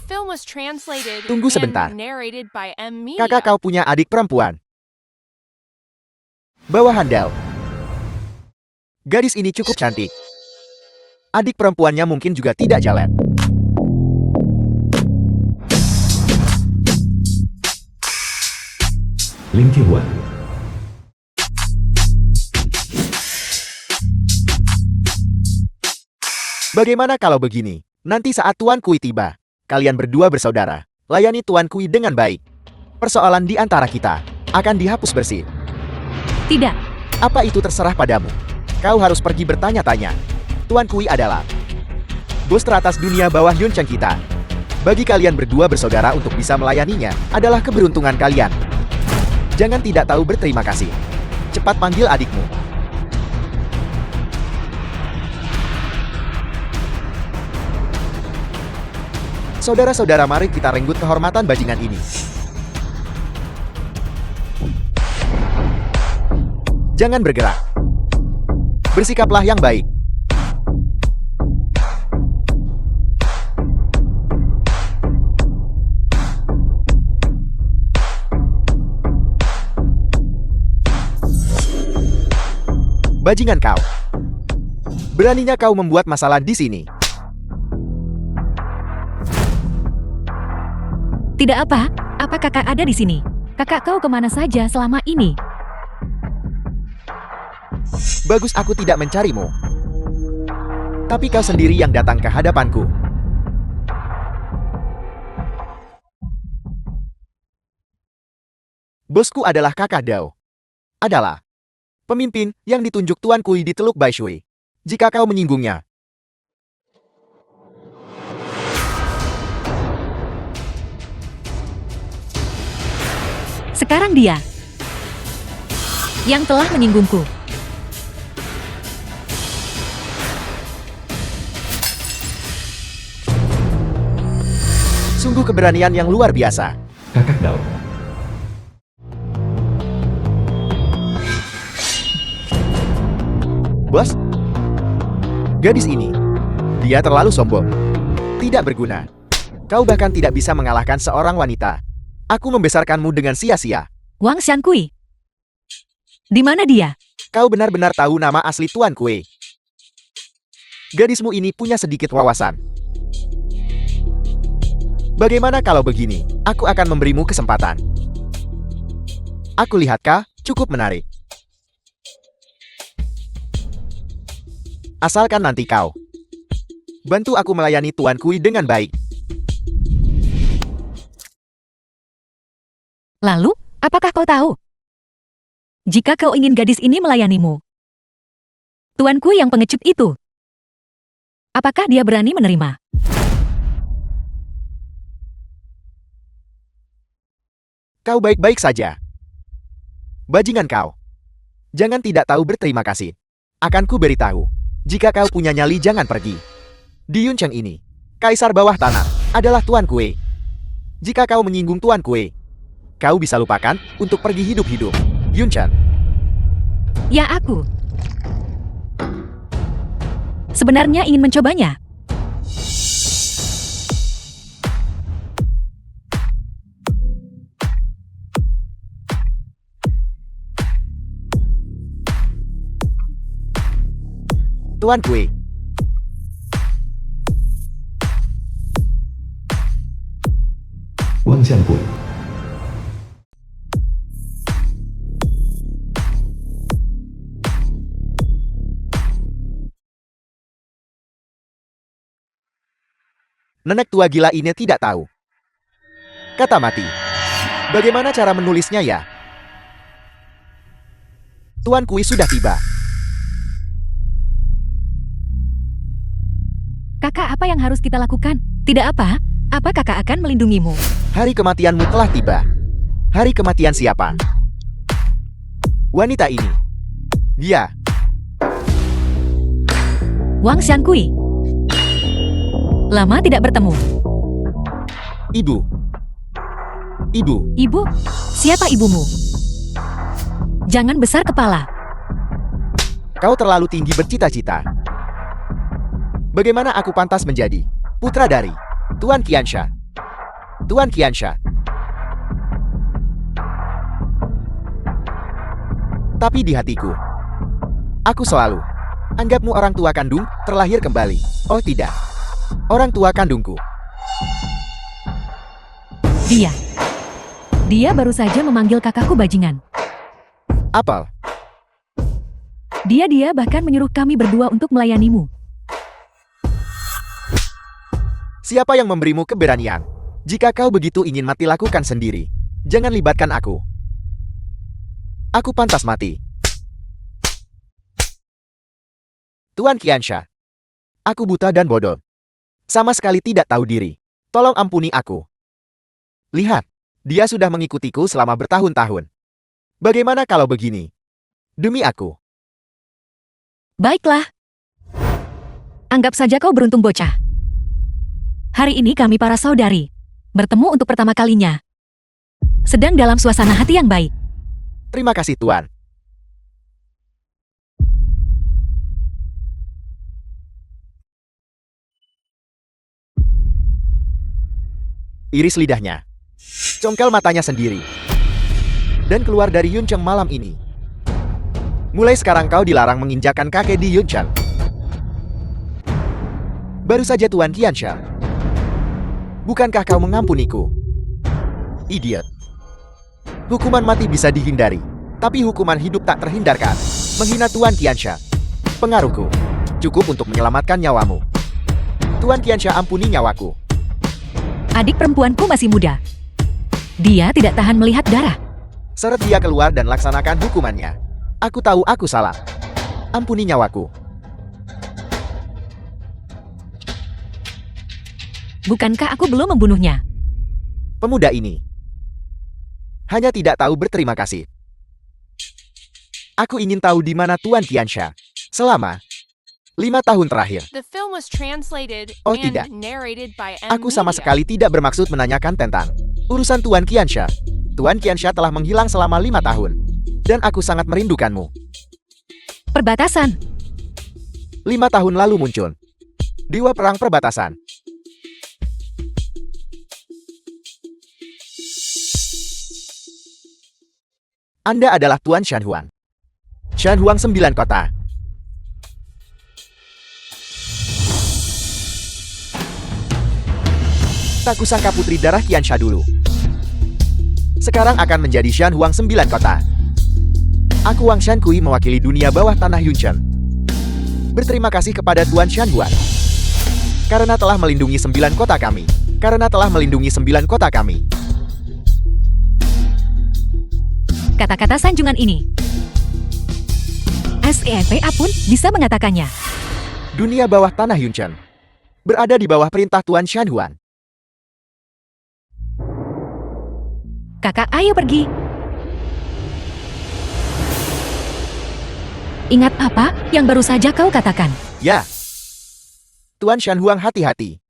film was translated Tunggu sebentar. and narrated by M Media. Kakak kau punya adik perempuan. Bawa handal. Gadis ini cukup cantik. Adik perempuannya mungkin juga tidak jelek. Lim Ki-hwan. Bagaimana kalau begini? Nanti saat Tuan Kui tiba, kalian berdua bersaudara. Layani Tuan Kui dengan baik. Persoalan di antara kita akan dihapus bersih. Tidak. Apa itu terserah padamu. Kau harus pergi bertanya-tanya. Tuan Kui adalah bos teratas dunia bawah Yuncheng kita. Bagi kalian berdua bersaudara untuk bisa melayaninya adalah keberuntungan kalian. Jangan tidak tahu berterima kasih. Cepat panggil adikmu. Saudara-saudara, mari kita renggut kehormatan bajingan ini. Jangan bergerak. Bersikaplah yang baik. Bajingan kau. Beraninya kau membuat masalah di sini. Tidak apa. Apa kakak ada di sini? Kakak kau kemana saja selama ini? Bagus, aku tidak mencarimu. Tapi kau sendiri yang datang ke hadapanku. Bosku adalah Kakak Dao. Adalah pemimpin yang ditunjuk Tuan Kui di Teluk Baishui. Jika kau menyinggungnya, Sekarang dia yang telah menyinggungku. sungguh keberanian yang luar biasa. Kakak Dao. Bos, gadis ini, dia terlalu sombong. Tidak berguna. Kau bahkan tidak bisa mengalahkan seorang wanita. Aku membesarkanmu dengan sia-sia. Wang Xiankui. Di mana dia? Kau benar-benar tahu nama asli Tuan Kui. Gadismu ini punya sedikit wawasan. Bagaimana kalau begini? Aku akan memberimu kesempatan. Aku lihat kah? Cukup menarik. Asalkan nanti kau bantu aku melayani Tuan Kui dengan baik. Lalu, apakah kau tahu? Jika kau ingin gadis ini melayanimu, tuanku yang pengecut itu, apakah dia berani menerima? Kau baik-baik saja. Bajingan kau. Jangan tidak tahu berterima kasih. Akan ku beritahu. Jika kau punya nyali, jangan pergi. Di Yuncheng ini, Kaisar bawah tanah adalah Tuan Kui. Jika kau menyinggung Tuan Kui, kau bisa lupakan untuk pergi hidup-hidup. Yuncheng. Ya, aku sebenarnya ingin mencobanya. Tuan Kui. Wang Xiankui. Nenek tua gila ini tidak tahu. Kata mati. Bagaimana cara menulisnya ya? Tuan Kui sudah tiba. Kakak, apa yang harus kita lakukan? Tidak apa. Apa kakak akan melindungimu? Hari kematianmu telah tiba. Hari kematian siapa? Wanita ini. Dia. Wang Xiankui. Lama tidak bertemu. Ibu. Ibu. Ibu? Siapa ibumu? Jangan besar kepala. Kau terlalu tinggi bercita-cita. Bagaimana aku pantas menjadi putra dari Tuan Qiansha? Tuan Qiansha. Tapi di hatiku, aku selalu anggapmu orang tua kandung terlahir kembali. Oh tidak, orang tua kandungku. Dia baru saja memanggil kakakku bajingan. Apel, Dia bahkan menyuruh kami berdua untuk melayanimu. siapa yang memberimu keberanian? Jika kau begitu ingin mati, lakukan sendiri. Jangan libatkan aku. Aku pantas mati. Tuan Qiansha, aku buta dan bodoh. Sama sekali tidak tahu diri. Tolong ampuni aku. Lihat, dia sudah mengikutiku selama bertahun-tahun. Bagaimana kalau begini? Demi aku. Baiklah. Anggap saja kau beruntung bocah. Hari ini kami para saudari bertemu untuk pertama kalinya. Sedang dalam suasana hati yang baik. Terima kasih, Tuan. Iris lidahnya, congkel matanya sendiri, dan keluar dari Yuncheng malam ini. Mulai sekarang kau dilarang menginjakan kaki di Yuncheng. Baru saja Tuan Qiansha. Bukankah kau mengampuniku? Idiot. Hukuman mati bisa dihindari, tapi hukuman hidup tak terhindarkan. Menghina Tuan Qiansha. Pengaruhku cukup untuk menyelamatkan nyawamu. Tuan Qiansha, ampuni nyawaku. Adik perempuanku masih muda. Dia tidak tahan melihat darah. Seret dia keluar dan laksanakan hukumannya. Aku tahu aku salah. Ampuni nyawaku. Bukankah aku belum membunuhnya? Pemuda ini hanya tidak tahu berterima kasih. Aku ingin tahu di mana Tuan Qiansha selama 5 tahun terakhir. The film was translated Oh, and tidak. narrated by M. Aku sama Media. sekali tidak bermaksud menanyakan tentang urusan Tuan Qiansha. Tuan Qiansha telah menghilang selama 5 tahun. Dan aku sangat merindukanmu. Perbatasan. 5 tahun lalu muncul Dewa Perang Perbatasan. Anda adalah Tuan Shanhuang. Shanhuang 9 kota. Tak kusangka putri darah Qiansha dulu sekarang akan menjadi Shanhuang 9 kota. Aku Wang Shankui mewakili dunia bawah tanah Yuncheng. Berterima kasih kepada Tuan Shanhuang karena telah melindungi 9 kota kami. Kata-kata sanjungan ini. SENPA pun bisa mengatakannya. Dunia bawah tanah Yuncheng berada di bawah perintah Tuan Shanhuang. Kakak, ayo pergi. Ingat apa yang baru saja kau katakan? Ya. Tuan Shanhuang, hati-hati.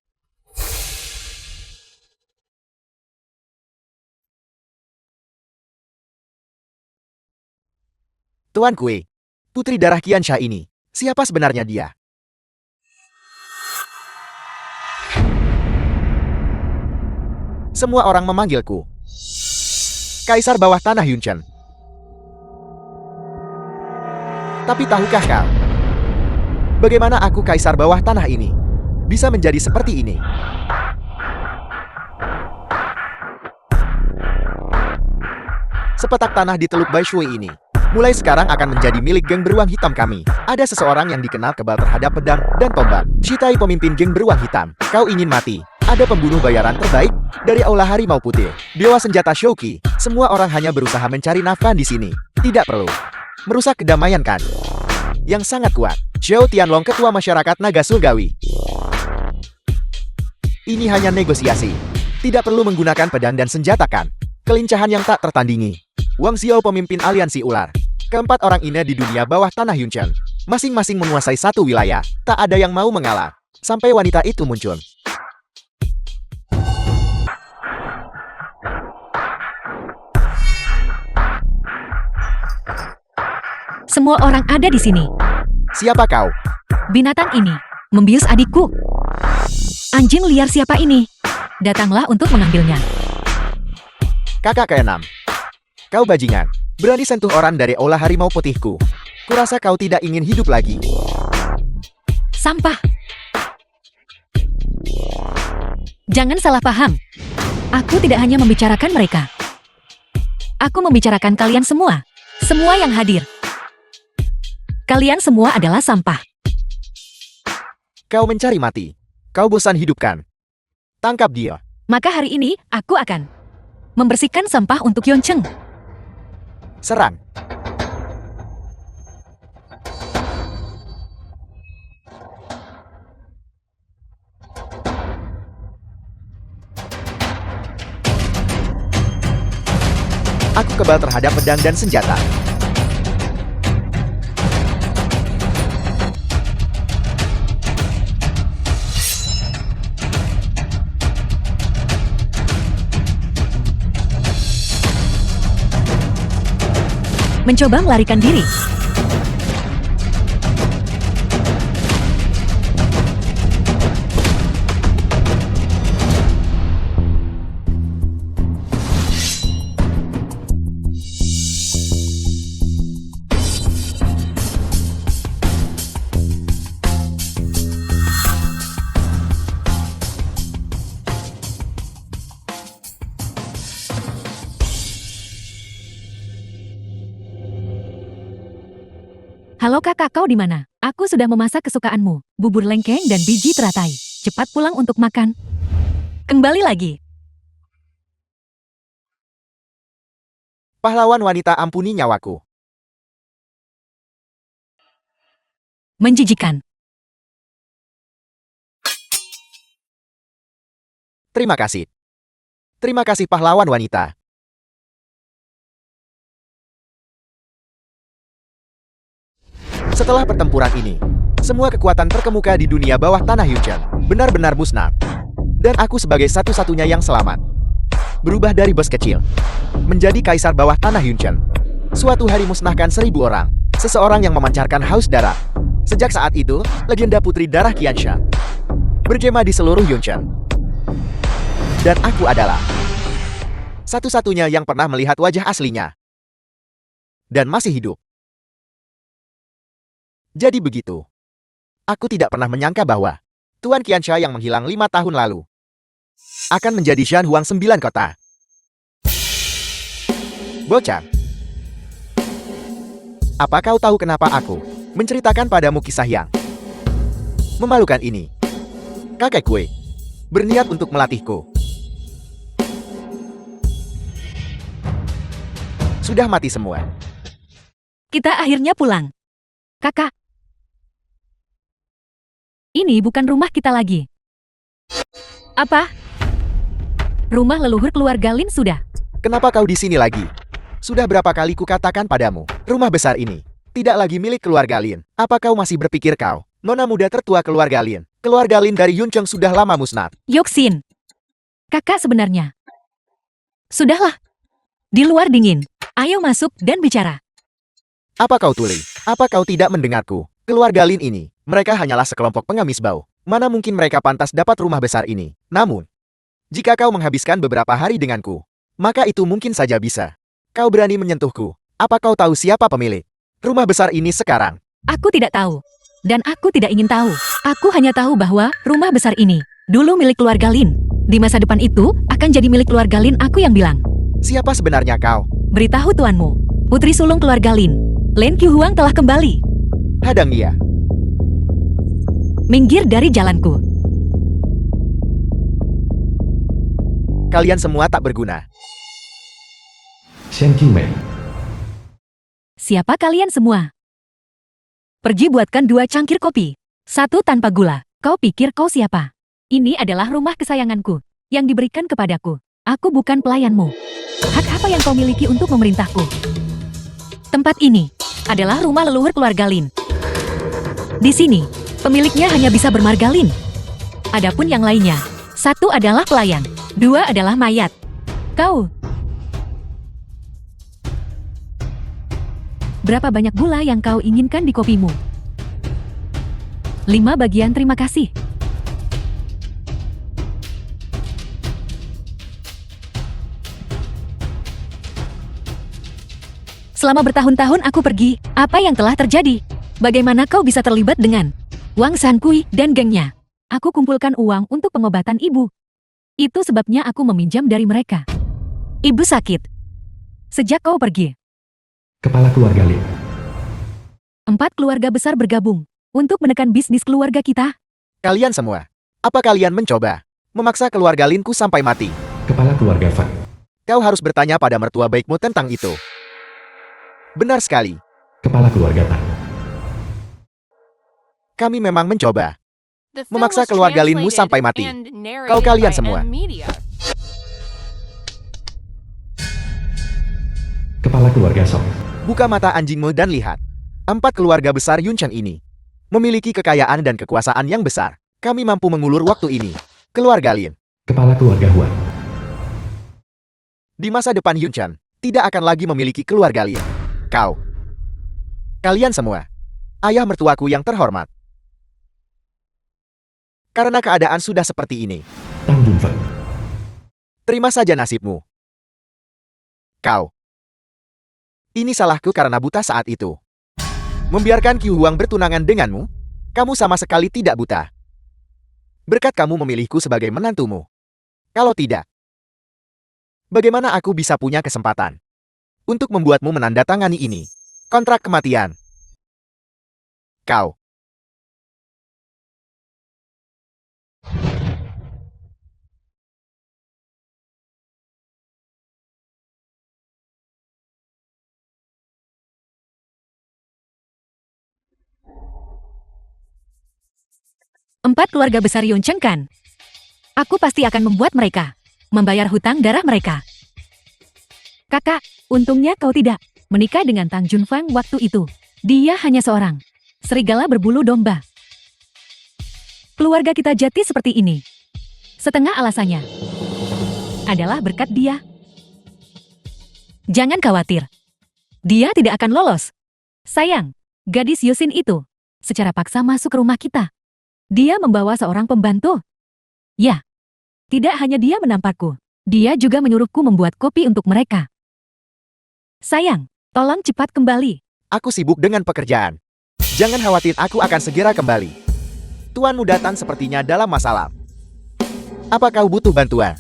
Tuan Kui, putri darah Qiansha ini, siapa sebenarnya dia? Semua orang memanggilku Kaisar bawah tanah Yuncheng. Tapi tahukah kau, bagaimana aku Kaisar bawah tanah ini bisa menjadi seperti ini? Sepetak tanah di Teluk Baishui ini mulai sekarang akan menjadi milik geng beruang hitam kami. Ada seseorang yang dikenal kebal terhadap pedang dan tombak. Shitai, pemimpin geng beruang hitam. Kau ingin mati? Ada pembunuh bayaran terbaik dari Aula Harimau Putih. Dewa senjata Shouki. Semua orang hanya berusaha mencari nafkah di sini. Tidak perlu merusak kedamaian kan? Yang sangat kuat. Xiao Tianlong, ketua masyarakat naga surgawi. Ini hanya negosiasi. Tidak perlu menggunakan pedang dan senjata kan? Kelincahan yang tak tertandingi. Wang Xiao, pemimpin aliansi ular. Keempat orang ini di dunia bawah tanah Yuncheng. Masing-masing menguasai satu wilayah. Tak ada yang mau mengalah. Sampai wanita itu muncul. Semua orang ada di sini. Siapa kau? Binatang ini membius adikku. Anjing liar siapa ini? Datanglah untuk mengambilnya. Kakak keenam. Kau bajingan. Berani sentuh orang dari olah harimau putihku. Kurasa kau tidak ingin hidup lagi. Sampah. Jangan salah paham. Aku tidak hanya membicarakan mereka. Aku membicarakan kalian semua. Semua yang hadir. Kalian semua adalah sampah. Kau mencari mati. Kau bosan hidup kan? Tangkap dia. Maka hari ini, aku akan membersihkan sampah untuk Yoncheng. Serang. Aku kebal terhadap pedang dan senjata. Mencoba melarikan diri. Halo kakak, kau di mana? Aku sudah memasak kesukaanmu, bubur lengkeng dan biji teratai. Cepat pulang untuk makan. Kembali lagi. Pahlawan wanita, ampuni nyawaku. Menjijikan. Terima kasih. Terima kasih pahlawan wanita. Setelah pertempuran ini, semua kekuatan terkemuka di dunia bawah tanah Yunchen benar-benar musnah. Dan aku sebagai satu-satunya yang selamat. Berubah dari bos kecil menjadi kaisar bawah tanah Yunchen. Suatu hari musnahkan 1000 orang. Seseorang yang memancarkan haus darah. Sejak saat itu, legenda putri darah Qiansha bergema di seluruh Yunchen. Dan aku adalah satu-satunya yang pernah melihat wajah aslinya. Dan masih hidup. Jadi begitu. Aku tidak pernah menyangka bahwa Tuan Qiansha yang menghilang 5 tahun lalu akan menjadi Shan Huang 9 kota. Bocah. Apa kau tahu kenapa aku menceritakan padamu kisah yang memalukan ini? Kakek kue berniat untuk melatihku. Sudah mati semua. Kita akhirnya pulang. Kakak. Ini bukan rumah kita lagi. Apa? Rumah leluhur keluarga Lin sudah. Kenapa kau di sini lagi? Sudah berapa kali kukatakan padamu, rumah besar ini tidak lagi milik keluarga Lin. Apa kau masih berpikir kau, nona muda tertua keluarga Lin? Keluarga Lin dari Yuncheng sudah lama musnah. Yoksin. Kakak sebenarnya. Sudahlah. Di luar dingin. Ayo masuk dan bicara. Apa kau tuli? Apa kau tidak mendengarku? Keluarga Lin ini, mereka hanyalah sekelompok pengemis bau. Mana mungkin mereka pantas dapat rumah besar ini? Namun, jika kau menghabiskan beberapa hari denganku, maka itu mungkin saja bisa. Kau berani menyentuhku. Apa kau tahu siapa pemilik rumah besar ini sekarang? Aku tidak tahu. Dan aku tidak ingin tahu. Aku hanya tahu bahwa rumah besar ini dulu milik keluarga Lin. Di masa depan itu akan jadi milik keluarga Lin, aku yang bilang. Siapa sebenarnya kau? Beritahu tuanmu. Putri sulung keluarga Lin. Lin Qiuhuang telah kembali. Hadang dia. Minggir dari jalanku. Kalian semua tak berguna. Shen Qimei. Siapa kalian semua? Pergi buatkan 2 cangkir kopi. 1 tanpa gula. Kau pikir kau siapa? Ini adalah rumah kesayanganku yang diberikan kepadaku. Aku bukan pelayanmu. Hak apa yang kau miliki untuk memerintahku? Tempat ini adalah rumah leluhur keluarga Lin. Di sini, pemiliknya hanya bisa bermarga Lin. Adapun yang lainnya, 1 adalah pelayan, 2 adalah mayat. Kau. Berapa banyak gula yang kau inginkan di kopimu? 5 bagian, terima kasih. Selama bertahun-tahun aku pergi, apa yang telah terjadi? Bagaimana kau bisa terlibat dengan Wang Shankui dan gengnya? Aku kumpulkan uang untuk pengobatan ibu. Itu sebabnya aku meminjam dari mereka. Ibu sakit. Sejak kau pergi, Kepala keluarga Lin. 4 keluarga besar bergabung untuk menekan bisnis keluarga kita. Kalian semua, apa kalian mencoba memaksa keluarga Linku sampai mati? Kepala keluarga Fang. Kau harus bertanya pada mertua baikmu tentang itu. Benar sekali, Kepala keluarga Tan. kami memang mencoba. The film Memaksa was keluarga Linmu translated sampai mati. and narrated Kau kalian by semua. M Media. Kepala keluarga Song. Buka mata anjingmu dan lihat. 4 keluarga besar Yuncheng ini memiliki kekayaan dan kekuasaan yang besar. Kami mampu mengulur waktu ini. Keluarga Lin. Kepala keluarga Huan. Di masa depan Yuncheng tidak akan lagi memiliki keluarga Lin. Kau. Kalian semua. Ayah mertuaku yang terhormat. Karena keadaan sudah seperti ini, Tang Junfeng. terima saja nasibmu. Kau. Ini salahku karena buta saat itu. Membiarkan Qiu Huang bertunangan denganmu, kamu sama sekali tidak buta. Berkat kamu memilihku sebagai menantumu. Kalau tidak, bagaimana aku bisa punya kesempatan untuk membuatmu menandatangani ini? Kontrak kematian. Kau. Empat keluarga besar Yuncheng kan? Aku pasti akan membuat mereka membayar hutang darah mereka. Kakak, untungnya kau tidak menikah dengan Tang Junfang waktu itu. Dia hanya seorang serigala berbulu domba. Keluarga kita jati seperti ini. Setengah alasannya adalah berkat dia. Jangan khawatir. Dia tidak akan lolos. Sayang, gadis Yusin itu secara paksa masuk ke rumah kita. Dia membawa seorang pembantu. Ya, tidak hanya dia menampakku. Dia juga menyuruhku membuat kopi untuk mereka. Sayang, tolong cepat kembali. Aku sibuk dengan pekerjaan. Jangan khawatir, aku akan segera kembali. Tuanmu datang sepertinya dalam masalah. Apa kau butuh bantuan?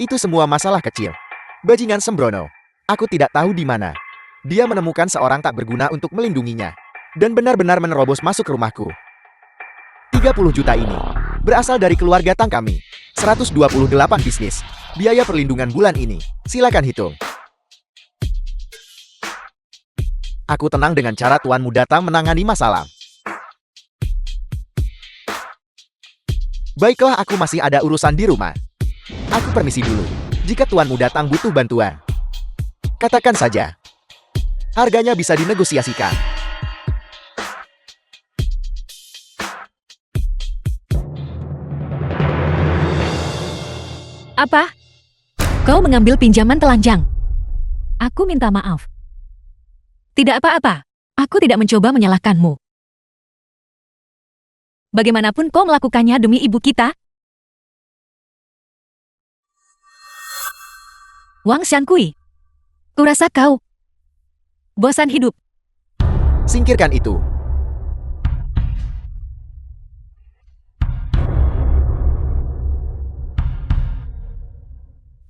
Itu semua masalah kecil. Bajingan sembrono. Aku tidak tahu di mana. Dia menemukan seorang tak berguna untuk melindunginya. Dan benar-benar menerobos masuk ke rumahku. 30 juta ini berasal dari keluarga Tang kami. 128 bisnis. Biaya perlindungan bulan ini. Silakan hitung. Aku tenang dengan cara tuanmu datang menangani masalah. Baiklah, aku masih ada urusan di rumah. Aku permisi dulu. Jika tuanmu datang butuh bantuan, katakan saja. Harganya bisa dinegosiasikan. Apa? Kau mengambil pinjaman telanjang. Aku minta maaf. Tidak apa-apa. Aku tidak mencoba menyalahkanmu. Bagaimanapun kau melakukannya demi ibu kita. Wang Shankui. Kurasa kau bosan hidup. Singkirkan itu.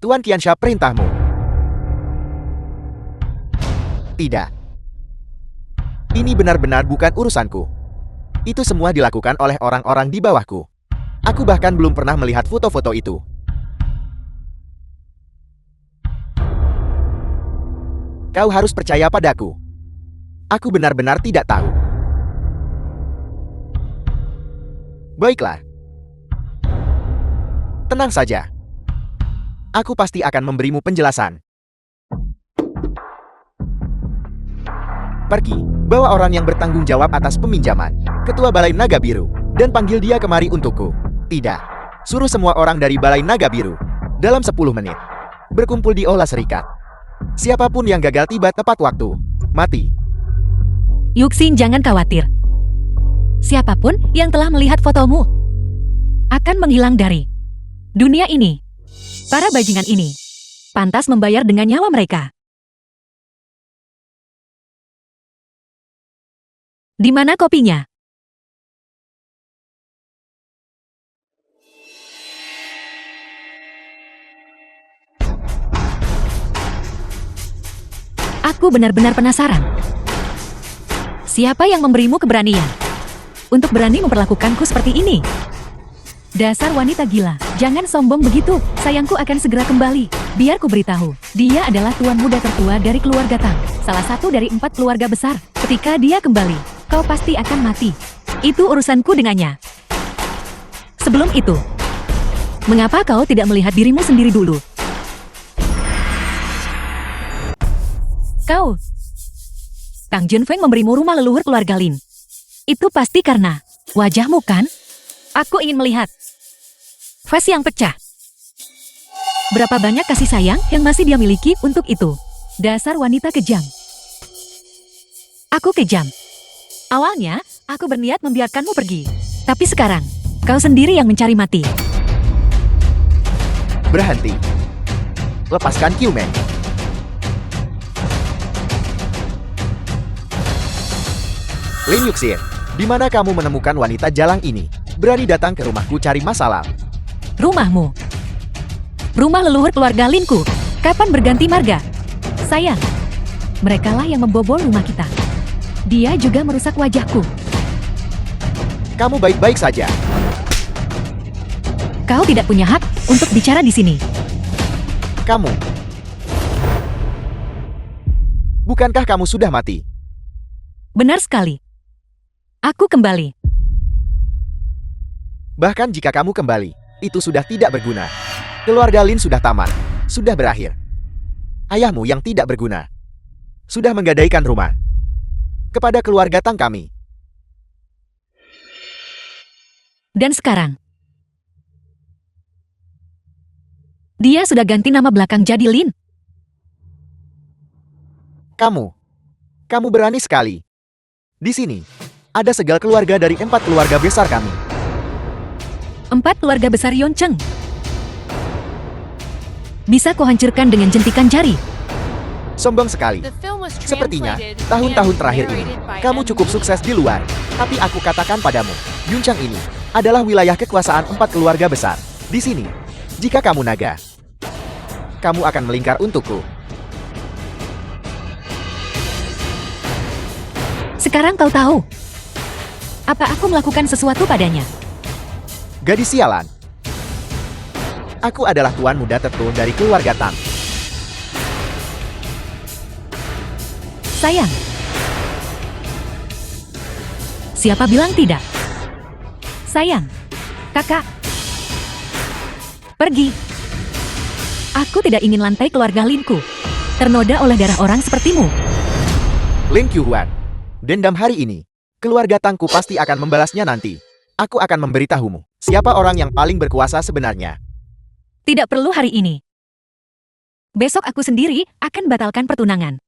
Tuan Qiansha, perintahmu. Tidak. Ini benar-benar bukan urusanku. Itu semua dilakukan oleh orang-orang di bawahku. Aku bahkan belum pernah melihat foto-foto itu. Kau harus percaya padaku. Aku benar-benar tidak tahu. Baiklah. Tenang saja. Aku pasti akan memberimu penjelasan. Pergi, bawa orang yang bertanggung jawab atas peminjaman, Ketua Balai Naga Biru, dan panggil dia kemari untukku. Tidak. Suruh semua orang dari Balai Naga Biru, dalam 10 menit, berkumpul di Aula Serikat. Siapapun yang gagal tiba tepat waktu, mati. Yuxin, jangan khawatir. Siapapun yang telah melihat fotomu akan menghilang dari dunia ini. Para bajingan ini pantas membayar dengan nyawa mereka. Di mana kopinya? Aku benar-benar penasaran. Siapa yang memberimu keberanian untuk berani memperlakukanku seperti ini? Dasar wanita gila, jangan sombong begitu. Sayangku akan segera kembali. Biar ku beritahu, dia adalah tuan muda tertua dari keluarga Tang, salah satu dari 4 keluarga besar. Ketika dia kembali, kau pasti akan mati. Itu urusanku dengannya. Sebelum itu, mengapa kau tidak melihat dirimu sendiri dulu? Kau, Kang Junfeng memberimu rumah leluhur keluarga Lin. Itu pasti karena wajahmu kan? Aku ingin melihat vas yang pecah. Berapa banyak kasih sayang yang masih dia miliki untuk itu? Dasar wanita kejam. Aku kejam. Awalnya, aku berniat membiarkanmu pergi. Tapi sekarang, kau sendiri yang mencari mati. Berhenti. Lepaskan Qiumeng. Lin Yuxin, di mana kamu menemukan wanita jalang ini? Berani datang ke rumahku cari masalah. Rumahmu. Rumah leluhur keluarga Linku. Kapan berganti marga? Sayang, merekalah yang membobol rumah kita. Dia juga merusak wajahku. Kamu baik-baik saja. Kau tidak punya hak untuk bicara di sini. Kamu. Bukankah kamu sudah mati? Benar sekali. Aku kembali. Bahkan jika kamu kembali, itu sudah tidak berguna. Keluarga Lin sudah tamat, sudah berakhir. Ayahmu yang tidak berguna sudah menggadaikan rumah kepada keluarga Tang kami. Dan sekarang, dia sudah ganti nama belakang jadi Lin. Kamu berani sekali. Di sini, ada segala keluarga dari 4 keluarga besar kami. 4 keluarga besar Yoncheng. Bisa kau hancurkan dengan jentikan jari. Sombong sekali. The film was Sepertinya, translated tahun-tahun and terakhir ini, narrated by kamu N. cukup sukses di luar. Tapi aku katakan padamu, Yunchang ini adalah wilayah kekuasaan 4 keluarga besar. Di sini, jika kamu naga, kamu akan melingkar untukku. Sekarang kau tahu apa aku melakukan sesuatu padanya. Gadis sialan. Aku adalah tuan muda tertua dari keluarga Tang. Sayang. Siapa bilang tidak? Sayang. Kakak. Pergi. Aku tidak ingin lantai keluarga Linku ternoda oleh darah orang sepertimu. Lin Qiuhuan, dendam hari ini. Keluarga Tangku pasti akan membalasnya nanti. Aku akan memberitahumu, siapa orang yang paling berkuasa sebenarnya. Tidak perlu hari ini. Besok aku sendiri akan batalkan pertunangan.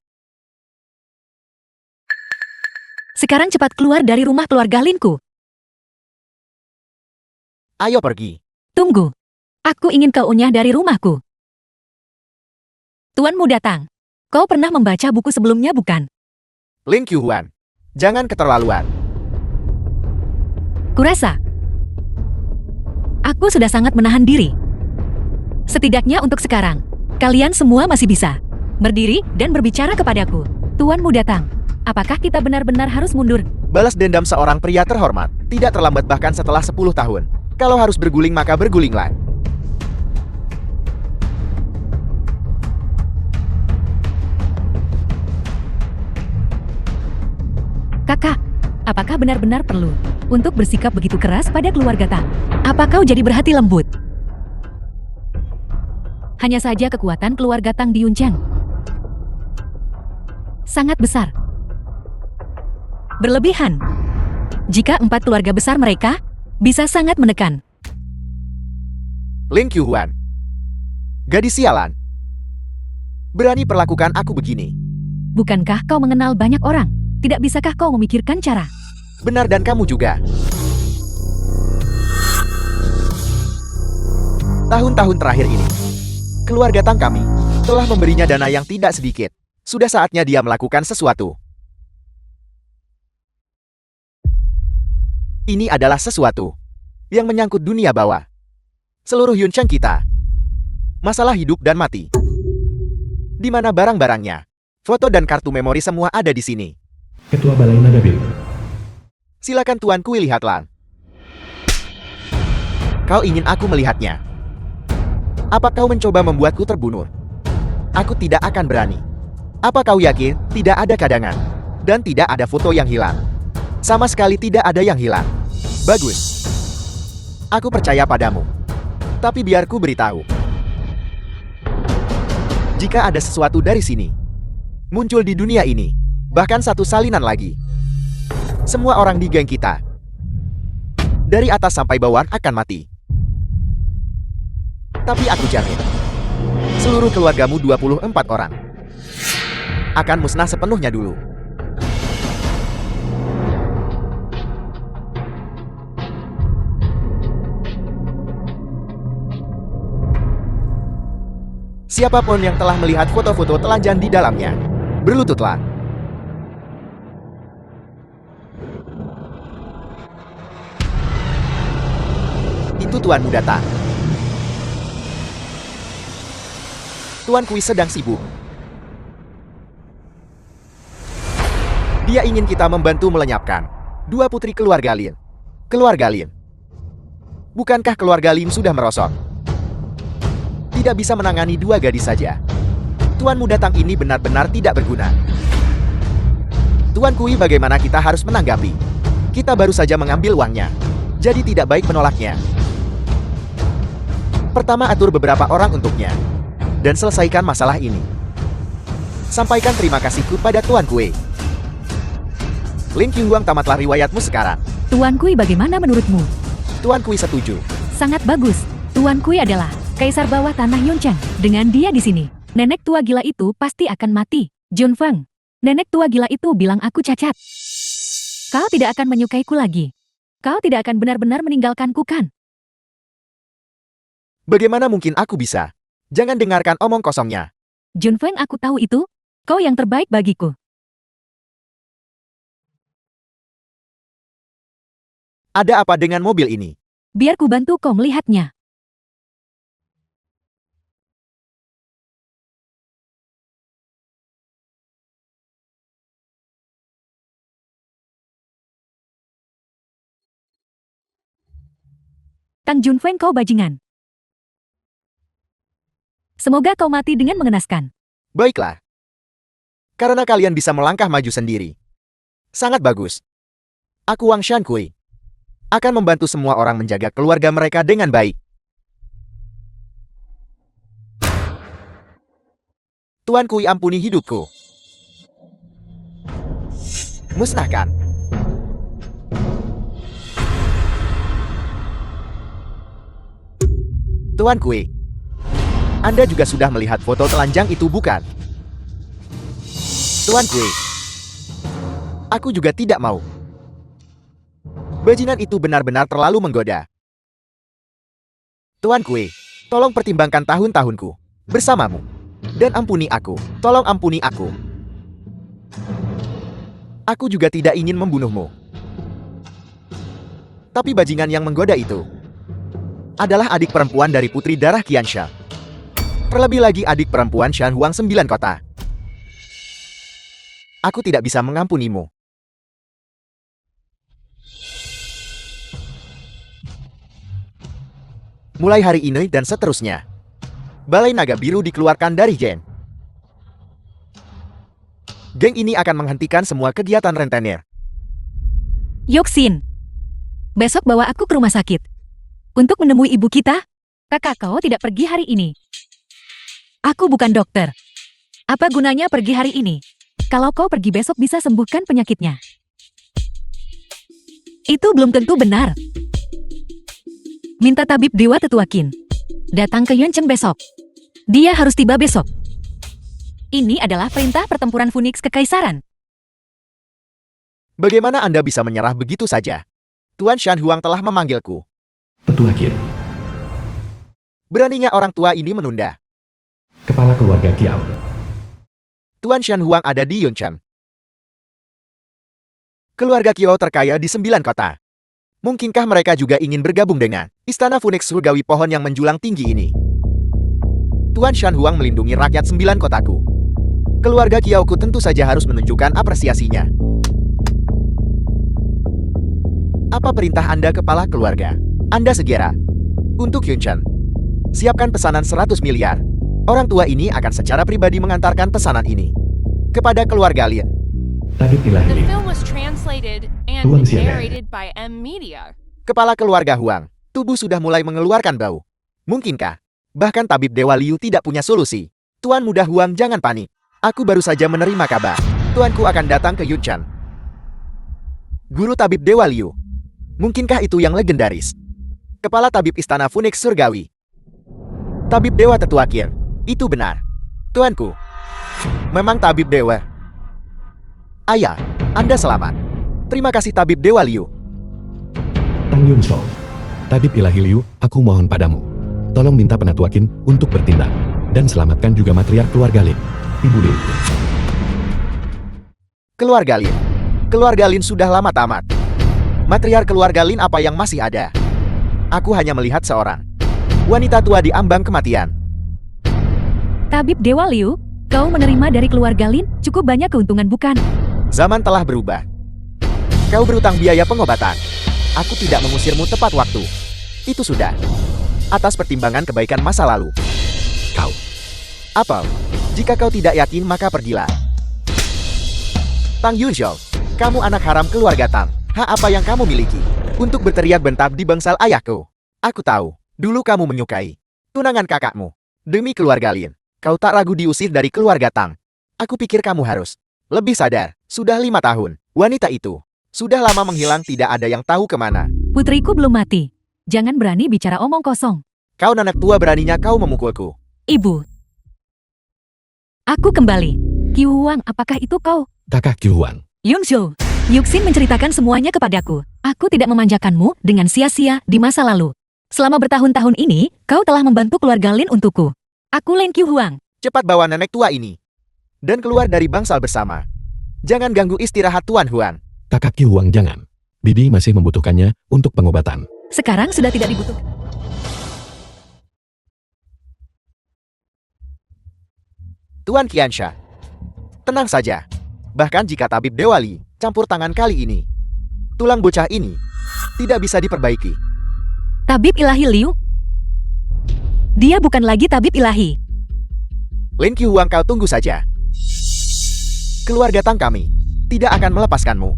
Sekarang cepat keluar dari rumah keluarga Linku. Ayo pergi. Tunggu. Aku ingin kau unyah dari rumahku. Tuanmu datang. Kau pernah membaca buku sebelumnya, bukan? Lin Qiuhuan, jangan keterlaluan. Kurasa aku sudah sangat menahan diri. Setidaknya untuk sekarang, kalian semua masih bisa berdiri dan berbicara kepadaku. Tuanmu datang. Apakah kita benar-benar harus mundur? Balas dendam seorang pria terhormat tidak terlambat bahkan setelah 10 tahun. Kalau harus berguling maka bergulinglah. Kakak, apakah benar-benar perlu untuk bersikap begitu keras pada keluarga Tang? Apa kau jadi berhati lembut? Hanya saja kekuatan keluarga Tang di Yuncheng sangat besar. Berlebihan. Jika 4 keluarga besar mereka bisa sangat menekan. Lin Qiuhuan, gadis sialan. Berani perlakukan aku begini. Bukankah kau mengenal banyak orang? Tidak bisakah kau memikirkan cara? Benar dan kamu juga. Tahun-tahun terakhir ini, keluarga Tang kami telah memberinya dana yang tidak sedikit. Sudah saatnya dia melakukan sesuatu. Ini adalah sesuatu yang menyangkut dunia bawah. Seluruh Yuncheng kita. Masalah hidup dan mati. Di mana barang-barangnya? Foto dan kartu memori semua ada di sini. Ketua Balai Naga Biru. Silakan Tuan Kui, lihatlah. Kau ingin aku melihatnya? Apa kau mencoba membuatku terbunuh? Aku tidak akan berani. Apa kau yakin tidak ada kadangan? Dan tidak ada foto yang hilang? Sama sekali tidak ada yang hilang. Bagus. Aku percaya padamu. Tapi biar ku beritahu. Jika ada sesuatu dari sini muncul di dunia ini, bahkan satu salinan lagi, semua orang di geng kita, dari atas sampai bawah, akan mati. Tapi aku jamin, seluruh keluargamu 24 orang akan musnah sepenuhnya dulu. Siapapun yang telah melihat foto-foto telanjang di dalamnya, berlututlah. Itu tuanmu datang. Tuan Kui sedang sibuk. Dia ingin kita membantu melenyapkan dua putri keluarga Lin. Keluarga Lin. Bukankah keluarga Lin sudah merosot? Tidak bisa menangani dua gadis saja. Tuanmu datang ini benar-benar tidak berguna. Tuan Kui, bagaimana kita harus menanggapi? Kita baru saja mengambil uangnya, jadi tidak baik menolaknya. Pertama, atur beberapa orang untuknya dan selesaikan masalah ini. Sampaikan terima kasihku pada Tuan Kui. Lin Qingguang, tamatlah riwayatmu sekarang. Tuan Kui, bagaimana menurutmu? Tuan Kui setuju. Sangat bagus. Tuan Kui adalah kaisar bawah tanah Yuncheng. Dengan dia di sini, nenek tua gila itu pasti akan mati. Jun Feng, nenek tua gila itu bilang aku cacat. Kau tidak akan menyukaiku lagi. Kau tidak akan benar-benar meninggalkanku, kan? Bagaimana mungkin aku bisa? Jangan dengarkan omong kosongnya. Jun Feng, aku tahu itu. Kau yang terbaik bagiku. Ada apa dengan mobil ini? Biar ku bantu kau melihatnya. Kang Jun Feng, kau bajingan. Semoga kau mati dengan mengenaskan. Baiklah. Karena kalian bisa melangkah maju sendiri. Sangat bagus. Aku Wang Shankui akan membantu semua orang menjaga keluarga mereka dengan baik. Tuan Kui, ampuni hidupku. Musnahkan. Tuan Kui, Anda juga sudah melihat foto telanjang itu, bukan? Tuan Kui, aku juga tidak mau. Bajingan itu benar-benar terlalu menggoda. Tuan Kui, tolong pertimbangkan tahun-tahunku bersamamu. Dan ampuni aku, tolong ampuni aku. Aku juga tidak ingin membunuhmu. Tapi bajingan yang menggoda itu adalah adik perempuan dari putri darah Qiansha. Terlebih lagi adik perempuan Shan Huang 9 kota. Aku tidak bisa mengampunimu. Mulai hari ini dan seterusnya, Balai Naga Biru dikeluarkan dari geng. Geng ini akan menghentikan semua kegiatan rentenir. Yoksin, besok bawa aku ke rumah sakit untuk menemui ibu kita. Kakak kau tidak pergi hari ini. Aku bukan dokter. Apa gunanya pergi hari ini? Kalau kau pergi besok bisa sembuhkan penyakitnya. Itu belum tentu benar. Minta tabib Dewa Tetua Qin datang ke Yuncheng besok. Dia harus tiba besok. Ini adalah perintah pertempuran Phoenix Kekaisaran. Bagaimana Anda bisa menyerah begitu saja? Tuan Shan Huang telah memanggilku. Tetua Qin. Beraninya orang tua ini menunda. Kepala keluarga Kiao. Tuan Shan Huang ada di Yuncheng. Keluarga Qio terkaya di 9 kota. Mungkinkah mereka juga ingin bergabung dengan Istana Phoenix Surgawi pohon yang menjulang tinggi ini? Tuan Shan Huang melindungi rakyat 9 kotaku. Keluarga Kiaoku tentu saja harus menunjukkan apresiasinya. Apa perintah Anda, kepala keluarga? Anda segera. Untuk Yunchan, siapkan pesanan 100 miliar. Orang tua ini akan secara pribadi mengantarkan pesanan ini kepada keluarga Lin. Tabib The ilahi. film was translated and Tuan CNN. narrated by M Media. Kepala keluarga Huang, tubuh sudah mulai mengeluarkan bau. Mungkinkah bahkan tabib Dewa Liu tidak punya solusi? Tuan muda Huang, jangan panik. Aku baru saja menerima kabar. Tuanku akan datang ke Yunchan. Guru tabib Dewa Liu. Mungkinkah itu yang legendaris? Kepala tabib Istana Phoenix Surgawi. Tabib Dewa Tetua Kir. Itu benar. Tuanku. Memang tabib dewa. Ayah, Anda selamat. Terima kasih tabib Dewa Liu. Tang Yun Shou. Tabib ilahi Liu, aku mohon padamu. Tolong minta Penatua Qin untuk bertindak. Dan selamatkan juga matriark keluarga Lin. Ibu Lin. Keluarga Lin. Keluarga Lin sudah lama tamat. Matriark keluarga Lin apa yang masih ada? Aku hanya melihat seorang wanita tua di ambang kematian. Tabib Dewa Liu, kau menerima dari keluarga Lin cukup banyak keuntungan bukan? Zaman telah berubah. Kau berutang biaya pengobatan. Aku tidak mengusirmu tepat waktu. Itu sudah atas pertimbangan kebaikan masa lalu. Kau. Apel, jika kau tidak yakin maka pergilah. Tang Yunxiao, kamu anak haram keluarga Tang. Hak apa yang kamu miliki untuk berteriak bentak di bangsal ayahku? Aku tahu, dulu kamu menyukai tunangan kakakmu. Demi keluarga Lin, kau tak ragu diusir dari keluarga Tang. Aku pikir kamu harus lebih sadar. Sudah 5 tahun, wanita itu sudah lama menghilang, tidak ada yang tahu kemana. Putriku belum mati. Jangan berani bicara omong kosong. Kau nenek tua, beraninya kau memukulku. Ibu. Aku kembali. Qiu Huang, apakah itu kau? Kakak Qiu Huang. Yungzhou. Yuxin menceritakan semuanya kepadaku. Aku tidak memanjakanmu dengan sia-sia di masa lalu. Selama bertahun-tahun ini, kau telah membantu keluarga Lin untukku. Aku Lin Qiu Huang. Cepat bawa nenek tua ini dan keluar dari bangsal bersama. Jangan ganggu istirahat Tuan Huan. Kakak Qiu Huang jangan. Bibi masih membutuhkannya untuk pengobatan. Sekarang sudah tidak dibutuhkan. Tuan Qiansha, tenang saja. Bahkan jika tabib Dewa Li campur tangan kali ini, tulang bocah ini tidak bisa diperbaiki. Tabib ilahi Liu? Dia bukan lagi tabib ilahi. Lin Qiu Huang, kau tunggu saja. Keluarga Tang kami tidak akan melepaskanmu.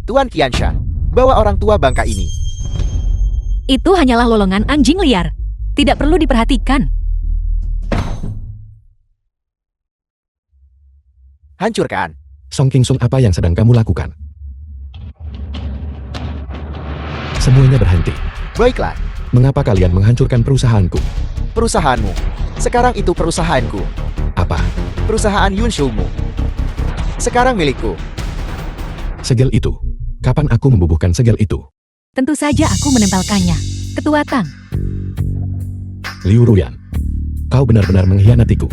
Tuan Qiansha, bawa orang tua bangka ini. Itu hanyalah lolongan anjing liar. Tidak perlu diperhatikan. Hancurkan. Song Qingsung, apa yang sedang kamu lakukan? Semuanya berhenti. Baiklah, Mengapa kalian menghancurkan perusahaanku? perusahaanmu. Sekarang itu perusahaanku. Apa? Perusahaan Yunshoumu. Sekarang milikku. Segel itu. Kapan aku membubuhkan segel itu? Tentu saja aku menempelkannya. Ketua Tang, Liu Ruyan. Kau benar-benar mengkhianatiku.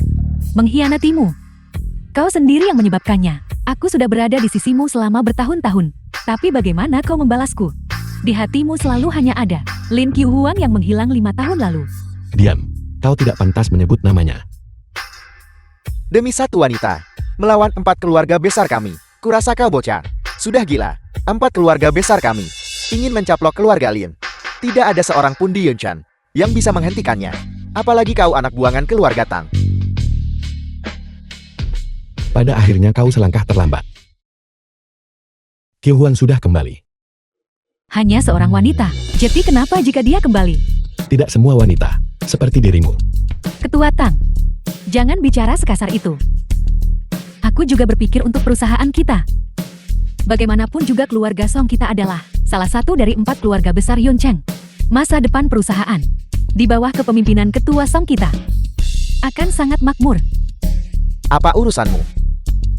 mengkhianatimu. Kau sendiri yang menyebabkannya. Aku sudah berada di sisimu selama bertahun-tahun. Tapi bagaimana kau membalasku? Di hatimu selalu hanya ada Lin Qiu Huang yang menghilang 5 tahun lalu. Diam. Kau tidak pantas menyebut namanya. Demi satu wanita, melawan 4 keluarga besar kami. Kurasa kau bocah. Sudah gila. 4 keluarga besar kami ingin mencaplok keluarga Lin. Tidak ada seorang pun di Yunchan yang bisa menghentikannya. Apalagi kau anak buangan keluarga Tang. Pada akhirnya kau selangkah terlambat. Qiu Huang sudah kembali. Hanya seorang wanita. Jadi kenapa jika dia kembali? Tidak semua wanita, seperti dirimu. Ketua Tang, jangan bicara sekasar itu. Aku juga berpikir untuk perusahaan kita. Bagaimanapun juga keluarga Song kita adalah salah satu dari 4 keluarga besar Yuncheng. Masa depan perusahaan di bawah kepemimpinan ketua Song kita akan sangat makmur. Apa urusanmu?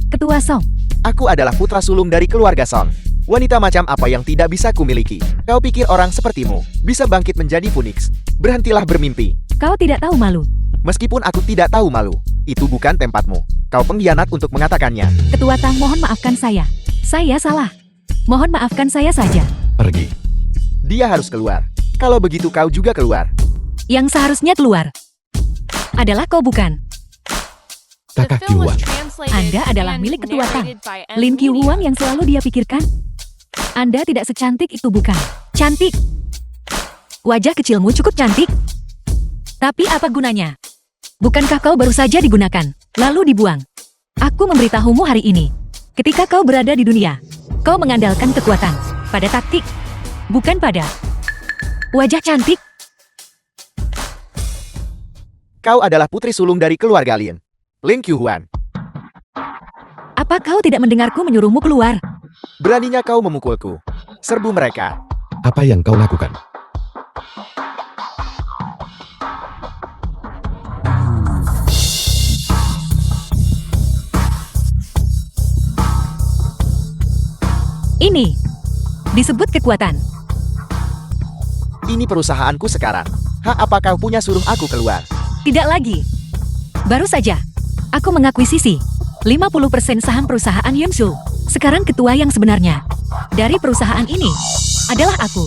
Ketua Song, Aku adalah putra sulung dari keluarga Song. Wanita macam apa yang tidak bisa kumiliki? Kau pikir orang sepertimu bisa bangkit menjadi Phoenix? Berhentilah bermimpi. kau tidak tahu malu. Meskipun aku tidak tahu malu, itu bukan tempatmu. Kau pengkhianat untuk mengatakannya. Ketua Tang, mohon maafkan saya. Saya salah. Mohon maafkan saya saja. Pergi. Dia harus keluar. Kalau begitu kau juga keluar. Yang seharusnya keluar adalah kau bukan. The Kakak film was Kyuwang. translated Anda adalah and milik ketua Tang. narrated by M. Lin Media. Kyuwang yang selalu dia pikirkan. Anda tidak secantik itu bukan. Cantik. Wajah kecilmu cukup cantik. Tapi apa gunanya? Bukankah kau baru saja digunakan, lalu dibuang? Aku memberitahumu hari ini. Ketika kau berada di dunia, kau mengandalkan kekuatan pada taktik, bukan pada wajah cantik. Kau adalah putri sulung dari keluarga Lin. Lin Kyuhuan. Apa kau tidak mendengarku menyuruhmu keluar? Beraninya kau memukulku. Serbu mereka. Apa yang kau lakukan? Ini disebut kekuatan. Ini perusahaanku sekarang. Apa kau punya suruh aku keluar? Tidak lagi. Baru saja, aku mengakuisisi 50% saham perusahaan Yunsu. Sekarang ketua yang sebenarnya dari perusahaan ini adalah aku.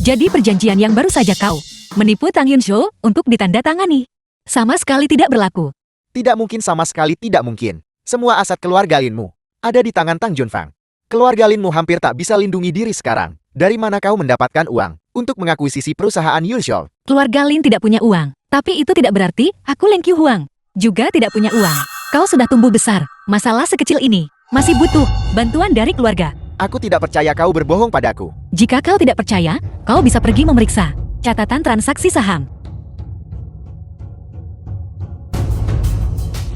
Jadi perjanjian yang baru saja kau menipu Tang Yunsu untuk ditandatangani sama sekali tidak berlaku. Tidak mungkin, sama sekali tidak mungkin. Semua aset keluarga Linmu ada di tangan Tang Junfang. Keluarga Linmu hampir tak bisa lindungi diri sekarang. Dari mana kau mendapatkan uang untuk mengakuisisi perusahaan Yunshou? Keluarga Lin tidak punya uang, tapi itu tidak berarti aku Lin Kyuhuang juga tidak punya uang. Kau sudah tumbuh besar, masalah sekecil ini masih butuh bantuan dari keluarga. Aku tidak percaya kau berbohong padaku. Jika kau tidak percaya, kau bisa pergi memeriksa catatan transaksi saham.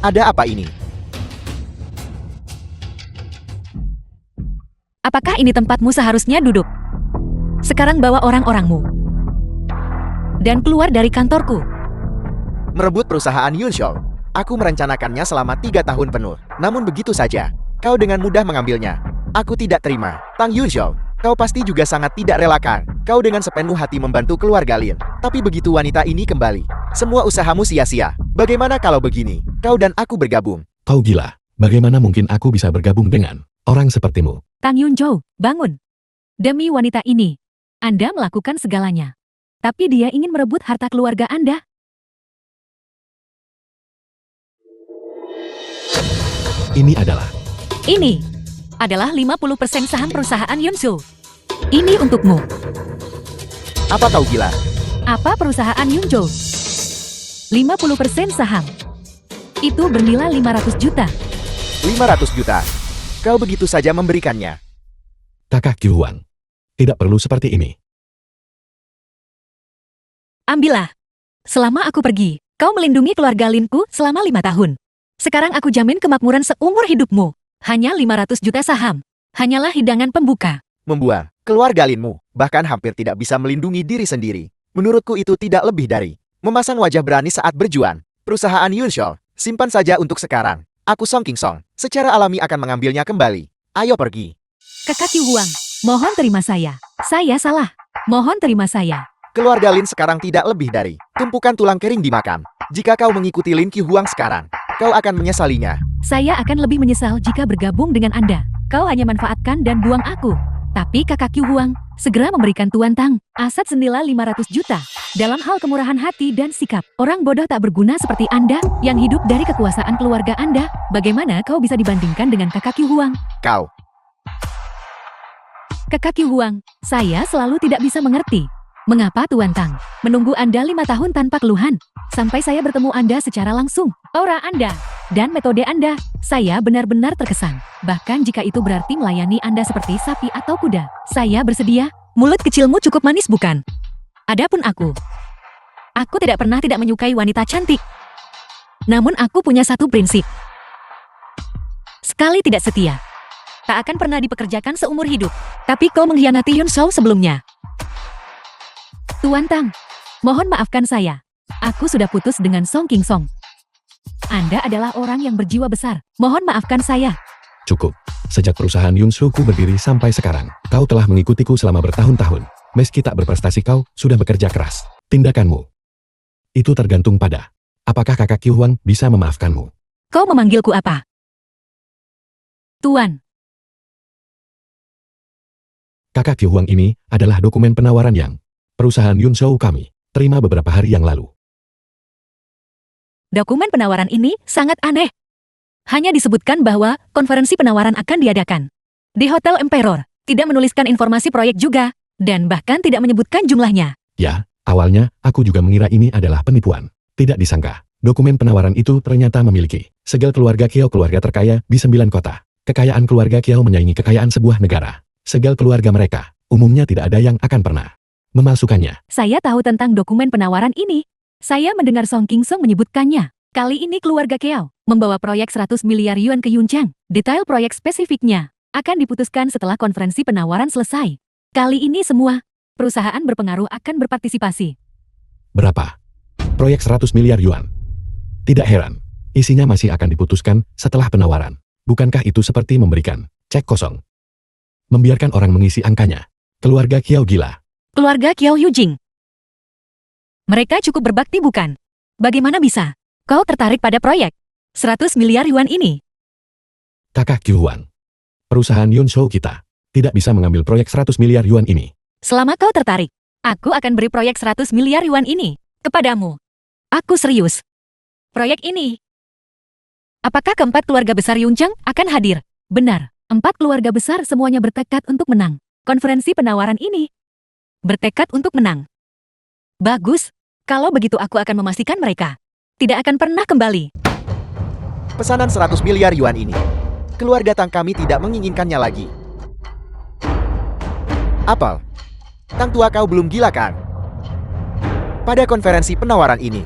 Ada apa ini? Apakah ini tempatmu seharusnya duduk? Sekarang bawa orang-orangmu dan keluar dari kantorku. Merebut perusahaan Yunshou. Aku merencanakannya selama 3 tahun penuh. Namun begitu saja, kau dengan mudah mengambilnya. Aku tidak terima. Tang Yunshou, kau pasti juga sangat tidak relakan. Kau dengan sepenuh hati membantu keluarga Lin. Tapi begitu wanita ini kembali, semua usahamu sia-sia. Bagaimana kalau begini, kau dan aku bergabung? Kau gila. Bagaimana mungkin aku bisa bergabung dengan orang sepertimu? Tang Yunzhou, bangun. Demi wanita ini, Anda melakukan segalanya. Tapi dia ingin merebut harta keluarga Anda. Ini adalah Ini adalah 50% saham perusahaan Yunsu. Ini untukmu. Apa kau gila? Apa perusahaan Yunzhou? 50% saham. Itu bernilai 500 juta. 500 juta. Kau begitu saja memberikannya. Kakak Kyuhuang. Tidak perlu seperti ini. Ambillah. Selama aku pergi, kau melindungi keluarga Linku selama 5 tahun. Sekarang aku jamin kemakmuran seumur hidupmu. Hanya 500 juta saham. Hanyalah hidangan pembuka. Membuang keluarga Linmu bahkan hampir tidak bisa melindungi diri sendiri. Menurutku itu tidak lebih dari memasang wajah berani saat berjuang. Perusahaan Yunshou, simpan saja untuk sekarang. Aku Song King Song, secara alami akan mengambilnya kembali. Ayo pergi. Kakak Kyuhuang, mohon terima saya. Saya salah. Mohon terima saya. Keluarga Lin sekarang tidak lebih dari tumpukan tulang kering di makam. Jika kau mengikuti Lin Kyuhuang sekarang, kau akan menyesalinya. Saya akan lebih menyesal jika bergabung dengan Anda. Kau hanya manfaatkan dan buang aku. Tapi kakak Kyuhuang segera memberikan Tuan Tang aset senilai 500 juta. Dalam hal kemurahan hati dan sikap, orang bodoh tak berguna seperti Anda yang hidup dari kekuasaan keluarga Anda, bagaimana kau bisa dibandingkan dengan kakak Kyuhuang? Kau. Kakak Kyuhuang, saya selalu tidak bisa mengerti. Mengapa Tuan Tang menunggu Anda 5 tahun tanpa keluhan? Sampai saya bertemu Anda secara langsung. Aura Anda dan metode Anda, saya benar-benar terkesan. Bahkan jika itu berarti melayani Anda seperti sapi atau kuda, saya bersedia. Mulut kecilmu cukup manis bukan? Adapun aku tidak pernah tidak menyukai wanita cantik. Namun aku punya satu prinsip. Sekali tidak setia, tak akan pernah dipekerjakan seumur hidup. Tapi kau mengkhianati Yunshou sebelumnya. Tuan Tang, mohon maafkan saya. Aku sudah putus dengan Song King Song. Anda adalah orang yang berjiwa besar. Mohon maafkan saya. Cukup. Sejak perusahaan Yunsuku berdiri sampai sekarang, kau telah mengikutiku selama bertahun-tahun. Meski tak berprestasi, kau sudah bekerja keras. Tindakanmu itu tergantung pada apakah kakak Kyuhuang bisa memaafkanmu. Kau memanggilku apa? Tuan. Kakak Kyu Huang ini adalah dokumen penawaran yang perusahaan Yun Shou kami terima beberapa hari yang lalu. Dokumen penawaran ini sangat aneh. Hanya disebutkan bahwa konferensi penawaran akan diadakan di Hotel Emperor, tidak menuliskan informasi proyek juga, dan bahkan tidak menyebutkan jumlahnya. Ya, awalnya aku juga mengira ini adalah penipuan. Tidak disangka, dokumen penawaran itu ternyata memiliki segel keluarga Kiao, keluarga terkaya di 9 kota. Kekayaan keluarga Kiao menyaingi kekayaan sebuah negara. Segel keluarga mereka, umumnya tidak ada yang akan pernah memalsukannya. Saya tahu tentang dokumen penawaran ini. Saya mendengar Song King Song menyebutkannya. Kali ini keluarga Kiao membawa proyek 100 miliar yuan ke Yunchang. Detail proyek spesifiknya akan diputuskan setelah konferensi penawaran selesai. Kali ini semua perusahaan berpengaruh akan berpartisipasi. Berapa? Proyek 100 miliar yuan. Tidak heran, isinya masih akan diputuskan setelah penawaran. Bukankah itu seperti memberikan cek kosong? Membiarkan orang mengisi angkanya. Keluarga Kiao gila. Keluarga Kiao Yujing. Mereka cukup berbakti bukan? Bagaimana bisa kau tertarik pada proyek 100 miliar yuan ini? Kakak Kyu Huang. Perusahaan Yun Shou kita tidak bisa mengambil proyek 100 miliar yuan ini. Selama kau tertarik, aku akan beri proyek 100 miliar yuan ini kepadamu. Aku serius. Proyek ini. Apakah keempat keluarga besar Yunchang akan hadir? Benar, 4 keluarga besar semuanya bertekad untuk menang. Konferensi penawaran ini bertekad untuk menang. Bagus, kalau begitu aku akan memastikan mereka tidak akan pernah kembali. Pesanan 100 miliar yuan ini, keluarga Tang kami tidak menginginkannya lagi. Apel, Tang tua kau belum gila kan? Pada konferensi penawaran ini,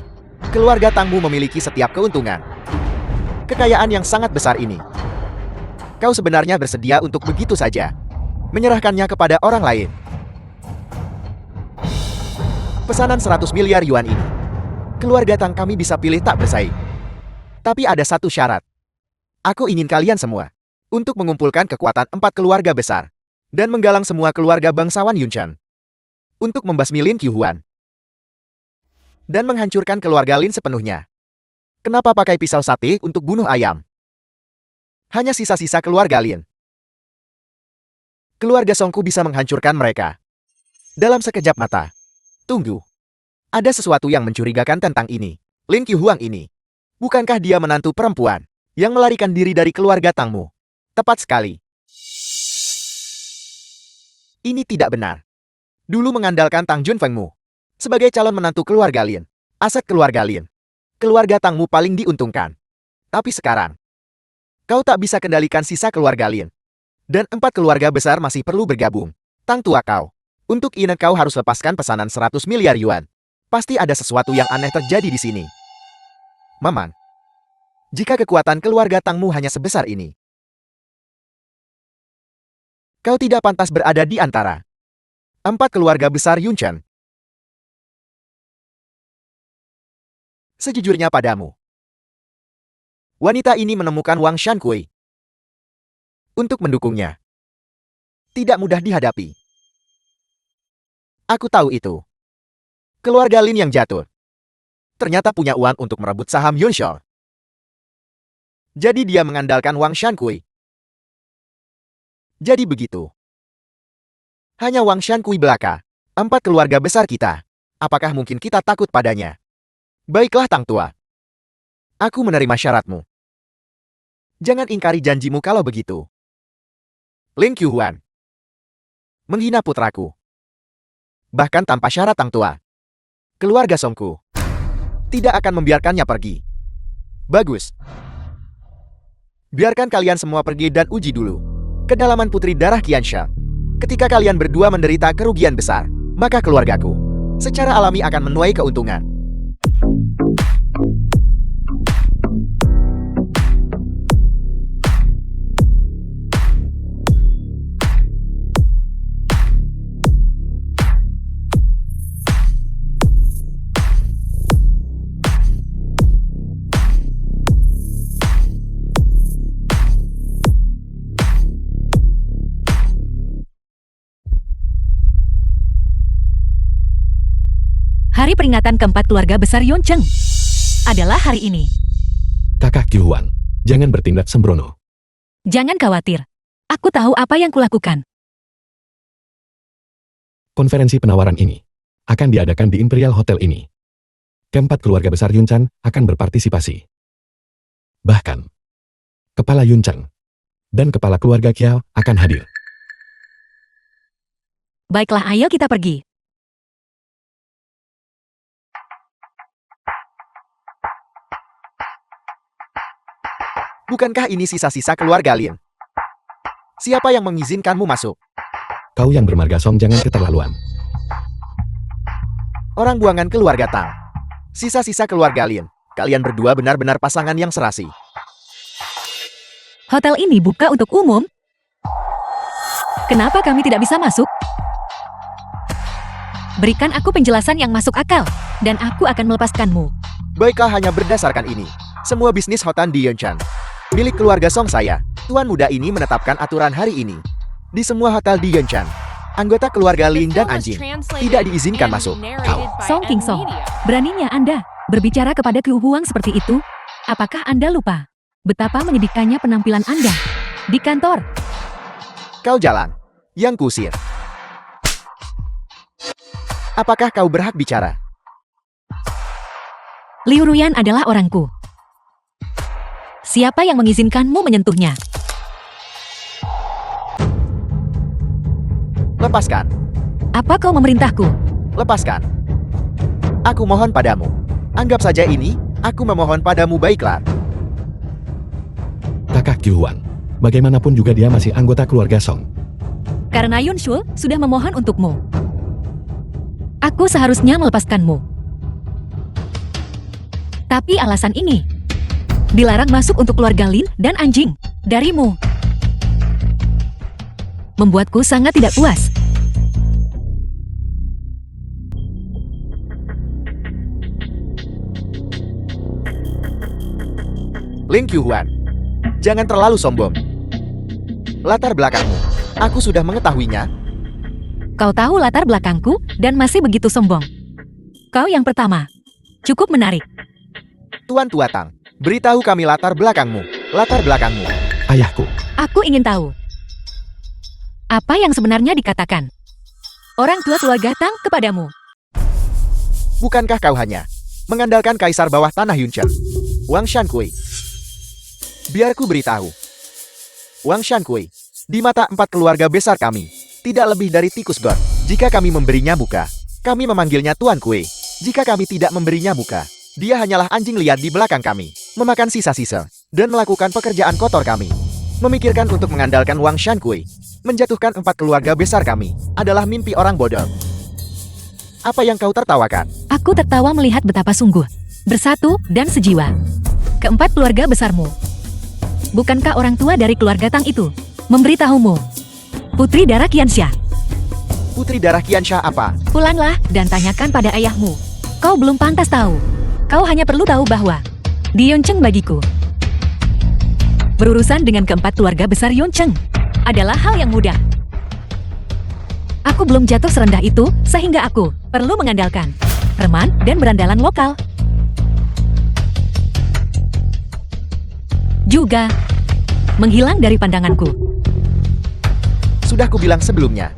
keluarga Tangmu memiliki setiap keuntungan. Kekayaan yang sangat besar ini. Kau sebenarnya bersedia untuk begitu saja menyerahkannya kepada orang lain. Pesanan 100 miliar yuan ini, keluarga Tang kami bisa pilih tak bersaing. Tapi ada satu syarat. Aku ingin kalian semua untuk mengumpulkan kekuatan 4 keluarga besar dan menggalang semua keluarga bangsawan Yunchan untuk membasmi Lin Qiuhuan dan menghancurkan keluarga Lin sepenuhnya. Kenapa pakai pisau sate untuk bunuh ayam? Hanya sisa-sisa keluarga Lin. Keluarga Songku bisa menghancurkan mereka dalam sekejap mata. Tunggu. Ada sesuatu yang mencurigakan tentang ini. Lin Qiuhuang ini. Bukankah dia menantu perempuan yang melarikan diri dari keluarga Tangmu? Tepat sekali. Ini tidak benar. Dulu mengandalkan Tang Junfengmu sebagai calon menantu keluarga Lin. Aset keluarga Lin. Keluarga Tangmu paling diuntungkan. Tapi sekarang, kau tak bisa kendalikan sisa keluarga Lin. Dan 4 keluarga besar masih perlu bergabung. Tang tua kau. Untuk ini kau harus lepaskan pesanan 100 miliar yuan. Pasti ada sesuatu yang aneh terjadi di sini. Maman, jika kekuatan keluarga Tangmu hanya sebesar ini, kau tidak pantas berada di antara 4 keluarga besar Yunchan. Sejujurnya padamu, wanita ini menemukan Wang Shankui untuk mendukungnya. Tidak mudah dihadapi. Aku tahu itu. Keluarga Lin yang jatuh ternyata punya uang untuk merebut saham Yunshou. Jadi dia mengandalkan Wang Shankui. Jadi begitu. Hanya Wang Shankui belaka 4 keluarga besar kita. Apakah mungkin kita takut padanya? Baiklah Tang tua. Aku menerima syaratmu. Jangan ingkari janjimu kalau begitu. Lin Qiuhuan menghina putraku. Bahkan tanpa syarat Tang tua. Keluarga Songku tidak akan membiarkannya pergi. Bagus. Biarkan kalian semua pergi dan uji dulu kedalaman putri darah Qiansha. Ketika kalian berdua menderita kerugian besar, maka keluargaku secara alami akan menuai keuntungan. Hari peringatan keempat keluarga besar Yuncheng adalah hari ini. Kakak Kyu Huang, jangan bertindak sembrono. Jangan khawatir. Aku tahu apa yang kulakukan. Konferensi penawaran ini akan diadakan di Imperial Hotel ini. Keempat keluarga besar Yunchan akan berpartisipasi. Bahkan, Kepala Yunchan dan Kepala Keluarga Kiao akan hadir. Baiklah, ayo kita pergi. Bukankah ini sisa-sisa keluarga Lin? Siapa yang mengizinkanmu masuk? Kau yang bermarga Song jangan keterlaluan. Orang buangan keluarga Tang. Sisa-sisa keluarga Lin. Kalian berdua benar-benar pasangan yang serasi. Hotel ini buka untuk umum. Kenapa kami tidak bisa masuk? Berikan aku penjelasan yang masuk akal, dan aku akan melepaskanmu. Baiklah, hanya berdasarkan ini. Semua bisnis hotel di Yunchan milik keluarga Song saya. Tuan muda ini menetapkan aturan hari ini. Di semua hotel di Yunchan, anggota keluarga Lin dan anjing tidak diizinkan masuk. Kau, Song King Song, beraninya Anda berbicara kepada Qiu Huang seperti itu? Apakah Anda lupa betapa menyedihkannya penampilan Anda di kantor? Kau jalan, yang kusir. Apakah kau berhak bicara? Liu Ruyan adalah orangku. Siapa yang mengizinkanmu menyentuhnya? Lepaskan, Apa kau memerintahku? lepaskan. Aku mohon padamu. Anggap saja ini, aku memohon padamu, baiklah. Kakak Qiu Huang, bagaimanapun juga dia masih anggota keluarga Song. Karena Yun Shul sudah memohon untukmu. Aku seharusnya melepaskanmu. Tapi alasan ini dilarang masuk untuk keluarga Lin dan anjing darimu. Membuatku sangat tidak puas. Ling Qiuhuan, jangan terlalu sombong. Latar belakangmu, aku sudah mengetahuinya. Kau tahu latar belakangku dan masih begitu sombong. Kau yang pertama. Cukup menarik. Tuan Tua Tang, beritahu kami latar belakangmu. Latar belakangmu. Ayahku, Aku ingin tahu. Apa yang sebenarnya dikatakan orang tua keluarga Tang kepadamu? Bukankah kau hanya mengandalkan kaisar bawah tanah Yunchan, Wang Shankui? Biar ku beritahu. Wang Shankui, di mata empat keluarga besar kami, tidak lebih dari tikus gor. Jika kami memberinya muka, kami memanggilnya Tuan Kue. Jika kami tidak memberinya muka, dia hanyalah anjing liar di belakang kami, memakan sisa-sisa, dan melakukan pekerjaan kotor kami. Memikirkan untuk mengandalkan Wang Shankui, menjatuhkan empat keluarga besar kami, adalah mimpi orang bodoh. Apa yang kau tertawakan? Aku tertawa melihat betapa sungguh bersatu dan sejiwa keempat keluarga besarmu. Bukankah orang tua dari keluarga Tang itu memberitahumu? Putri darah Qianxia. Putri darah Qianxia apa? Pulanglah dan tanyakan pada ayahmu. Kau belum pantas tahu. Kau hanya perlu tahu bahwa di Yuncheng bagiku, berurusan dengan keempat keluarga besar Yuncheng adalah hal yang mudah. Aku belum jatuh serendah itu, sehingga aku perlu mengandalkan reman dan berandalan lokal. Juga menghilang dari pandanganku. Sudah kubilang sebelumnya,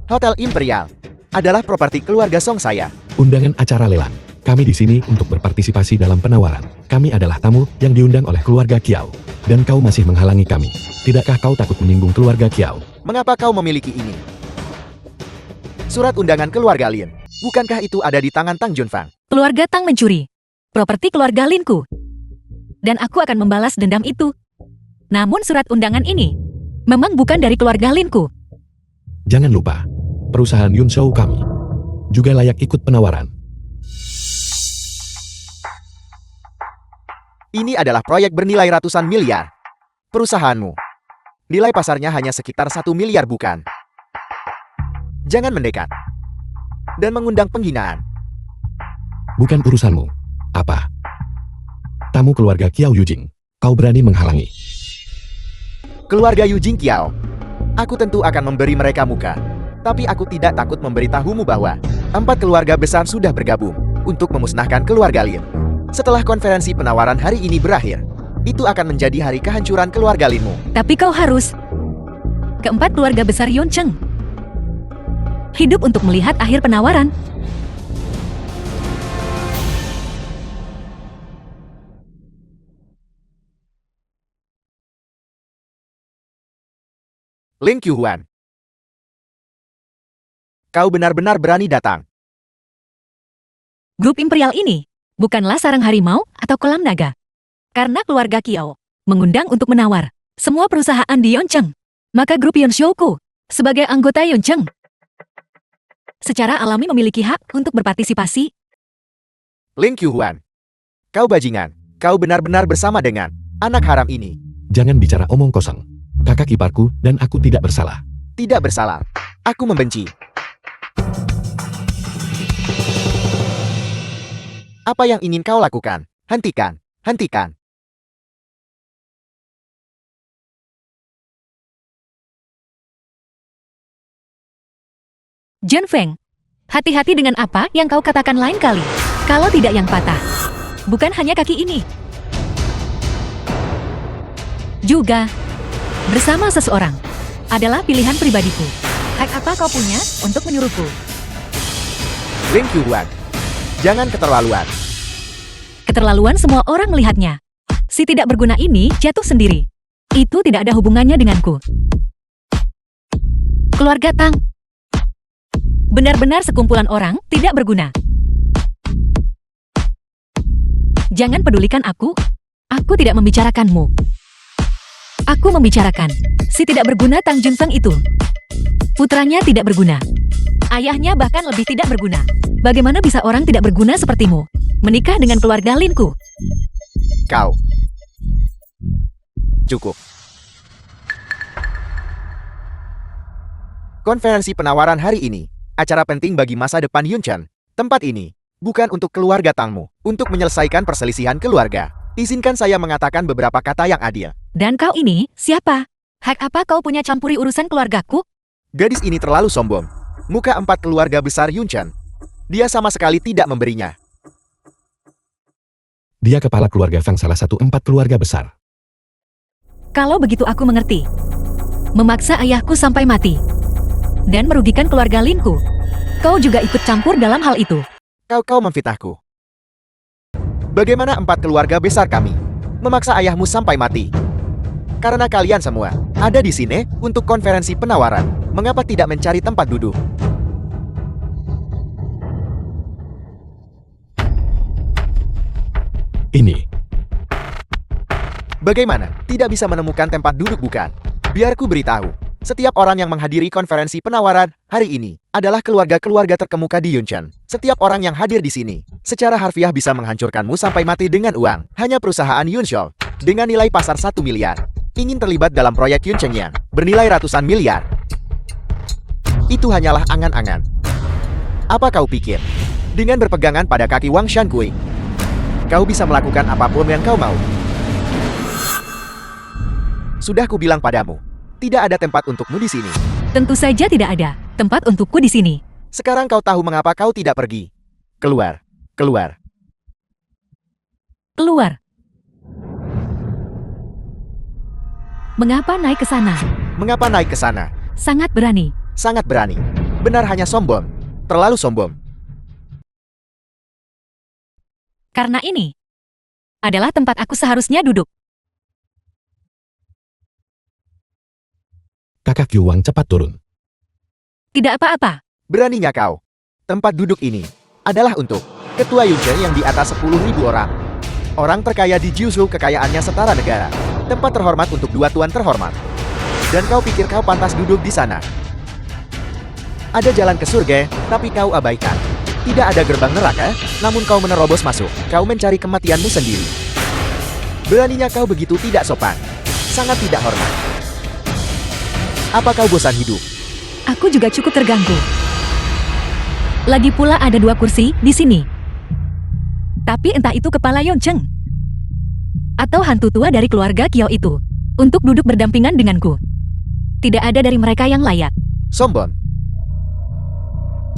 Hotel Imperial adalah properti keluarga Song saya. undangan acara lelang. Kami di sini untuk berpartisipasi dalam penawaran. Kami adalah tamu yang diundang oleh keluarga Kiao. Dan kau masih menghalangi kami. Tidakkah kau takut menyinggung keluarga Kiao? Mengapa kau memiliki ini? Surat undangan keluarga Lin. Bukankah itu ada di tangan Tang Junfang? Keluarga Tang mencuri properti keluarga Linku. Dan aku akan membalas dendam itu. Namun surat undangan ini memang bukan dari keluarga Linku. Jangan lupa, perusahaan Yunshou kami juga layak ikut penawaran. Ini adalah proyek bernilai ratusan miliar. Perusahaanmu, nilai pasarnya hanya sekitar 1 miliar bukan? Jangan mendekat dan mengundang penghinaan. Bukan urusanmu. Apa? Tamu keluarga Kiao Yujing, kau berani menghalangi. Keluarga Yujing Kiao, aku tentu akan memberi mereka muka. Tapi aku tidak takut memberitahumu bahwa 4 keluarga besar sudah bergabung untuk memusnahkan keluarga Lin. Setelah konferensi penawaran hari ini berakhir, itu akan menjadi hari kehancuran keluarga Linmu. Tapi kau harus keempat keluarga besar Yuncheng Hidup untuk melihat akhir penawaran. Ling Qiuhuan. Kau benar-benar berani datang. Grup imperial ini bukanlah sarang harimau atau kolam naga. Karena keluarga Qiao mengundang untuk menawar semua perusahaan di Yoncheng, maka grup Yonshouku sebagai anggota Yoncheng secara alami memiliki hak untuk berpartisipasi. Ling Qiuhuan. Kau bajingan. Kau benar-benar bersama dengan anak haram ini. Jangan bicara omong kosong. Kakak iparku dan aku tidak bersalah. Tidak bersalah. Aku membenci. Apa yang ingin kau lakukan? Hentikan. Hentikan. Jen Feng, hati-hati dengan apa yang kau katakan lain kali. Kalau tidak yang patah. Bukan hanya kaki ini. Juga, bersama seseorang adalah pilihan pribadiku. Hak apa kau punya untuk menyuruhku? Ling Qiuhuan. Jangan keterlaluan. Keterlaluan semua orang melihatnya. Si tidak berguna ini jatuh sendiri. Itu tidak ada hubungannya denganku. Keluarga Tang. Benar-benar sekumpulan orang tidak berguna. Jangan pedulikan aku. Aku tidak membicarakanmu. Aku membicarakan si tidak berguna Tang Junfeng itu. Putranya tidak berguna. Ayahnya bahkan lebih tidak berguna. Bagaimana bisa orang tidak berguna sepertimu menikah dengan keluarga Linku? Kau. Cukup. Konferensi penawaran hari ini, acara penting bagi masa depan Yunchen. Tempat ini bukan untuk keluarga Tangmu, untuk menyelesaikan perselisihan keluarga. Izinkan saya mengatakan beberapa kata yang adil. Dan kau ini siapa? Hak apa kau punya campuri urusan keluargaku? Gadis ini terlalu sombong. Muka 4 keluarga besar Yunchen. Dia sama sekali tidak memberinya. Dia kepala keluarga Fang, salah satu 4 keluarga besar. Kalau begitu aku mengerti. Memaksa ayahku sampai mati. Dan merugikan keluarga Linku. Kau juga ikut campur dalam hal itu. Kau memfitnahku. Bagaimana 4 keluarga besar kami memaksa ayahmu sampai mati? Karena kalian semua ada di sini untuk konferensi penawaran. Mengapa tidak mencari tempat duduk? Ini. Bagaimana? Tidak bisa menemukan tempat duduk bukan? Biar ku beritahu. Setiap orang yang menghadiri konferensi penawaran hari ini adalah keluarga-keluarga terkemuka di Yunchen. Setiap orang yang hadir di sini secara harfiah bisa menghancurkanmu sampai mati dengan uang. Hanya perusahaan Yunshou dengan nilai pasar 1 miliar ingin terlibat dalam proyek Yuncheng bernilai ratusan miliar. Itu hanyalah angan-angan. Apa kau pikir? Dengan berpegangan pada kaki Wang Shankui, kau bisa melakukan apapun yang kau mau. Sudah kubilang padamu, tidak ada tempat untukmu di sini. Tentu saja tidak ada tempat untukku di sini. Sekarang kau tahu mengapa kau tidak pergi. Keluar, keluar. Keluar. Mengapa naik ke sana? Mengapa naik ke sana? Sangat berani. Sangat berani. Benar hanya sombong. Terlalu sombong. Karena ini adalah tempat aku seharusnya duduk. Kakak Yuwang cepat turun. Tidak apa-apa. Beraninya kau. Tempat duduk ini adalah untuk ketua Yunchen yang di atas 10.000 orang. Orang terkaya di Jiuzhou, kekayaannya setara negara. Tempat terhormat untuk 2 tuan terhormat. Dan kau pikir kau pantas duduk di sana? Ada jalan ke surga, tapi kau abaikan. Tidak ada gerbang neraka, namun kau menerobos masuk. Kau mencari kematianmu sendiri. Beraninya kau begitu tidak sopan. Sangat tidak hormat. Apa kau bosan hidup? Aku juga cukup terganggu. Lagi pula ada 2 kursi di sini. Tapi entah itu kepala Yoncheng atau hantu tua dari keluarga Qiao itu untuk duduk berdampingan denganku. Tidak ada dari mereka yang layak. Sombong.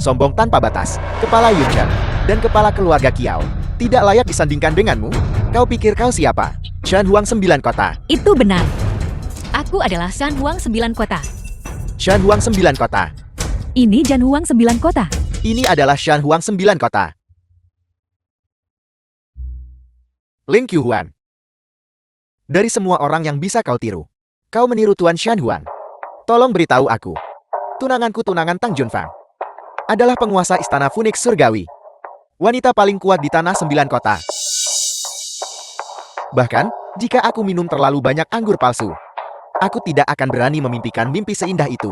Sombong tanpa batas. Kepala Yunchen dan kepala keluarga Qiao tidak layak disandingkan denganmu. Kau pikir kau siapa? Shan Huang 9 kota. Itu benar. Aku adalah Shan Huang 9 kota. Shan Huang 9 kota. Ini Jan Huang 9 kota. Ini adalah Shan Huang 9 kota. Ling Qiuhuan. Dari semua orang yang bisa kau tiru, kau meniru Tuan Shan Huang. Tolong beritahu aku. Tunanganku tunangan Tang Junfang adalah penguasa istana Phoenix Surgawi. Wanita paling kuat di tanah 9 kota. Bahkan, jika aku minum terlalu banyak anggur palsu, aku tidak akan berani memimpikan mimpi seindah itu.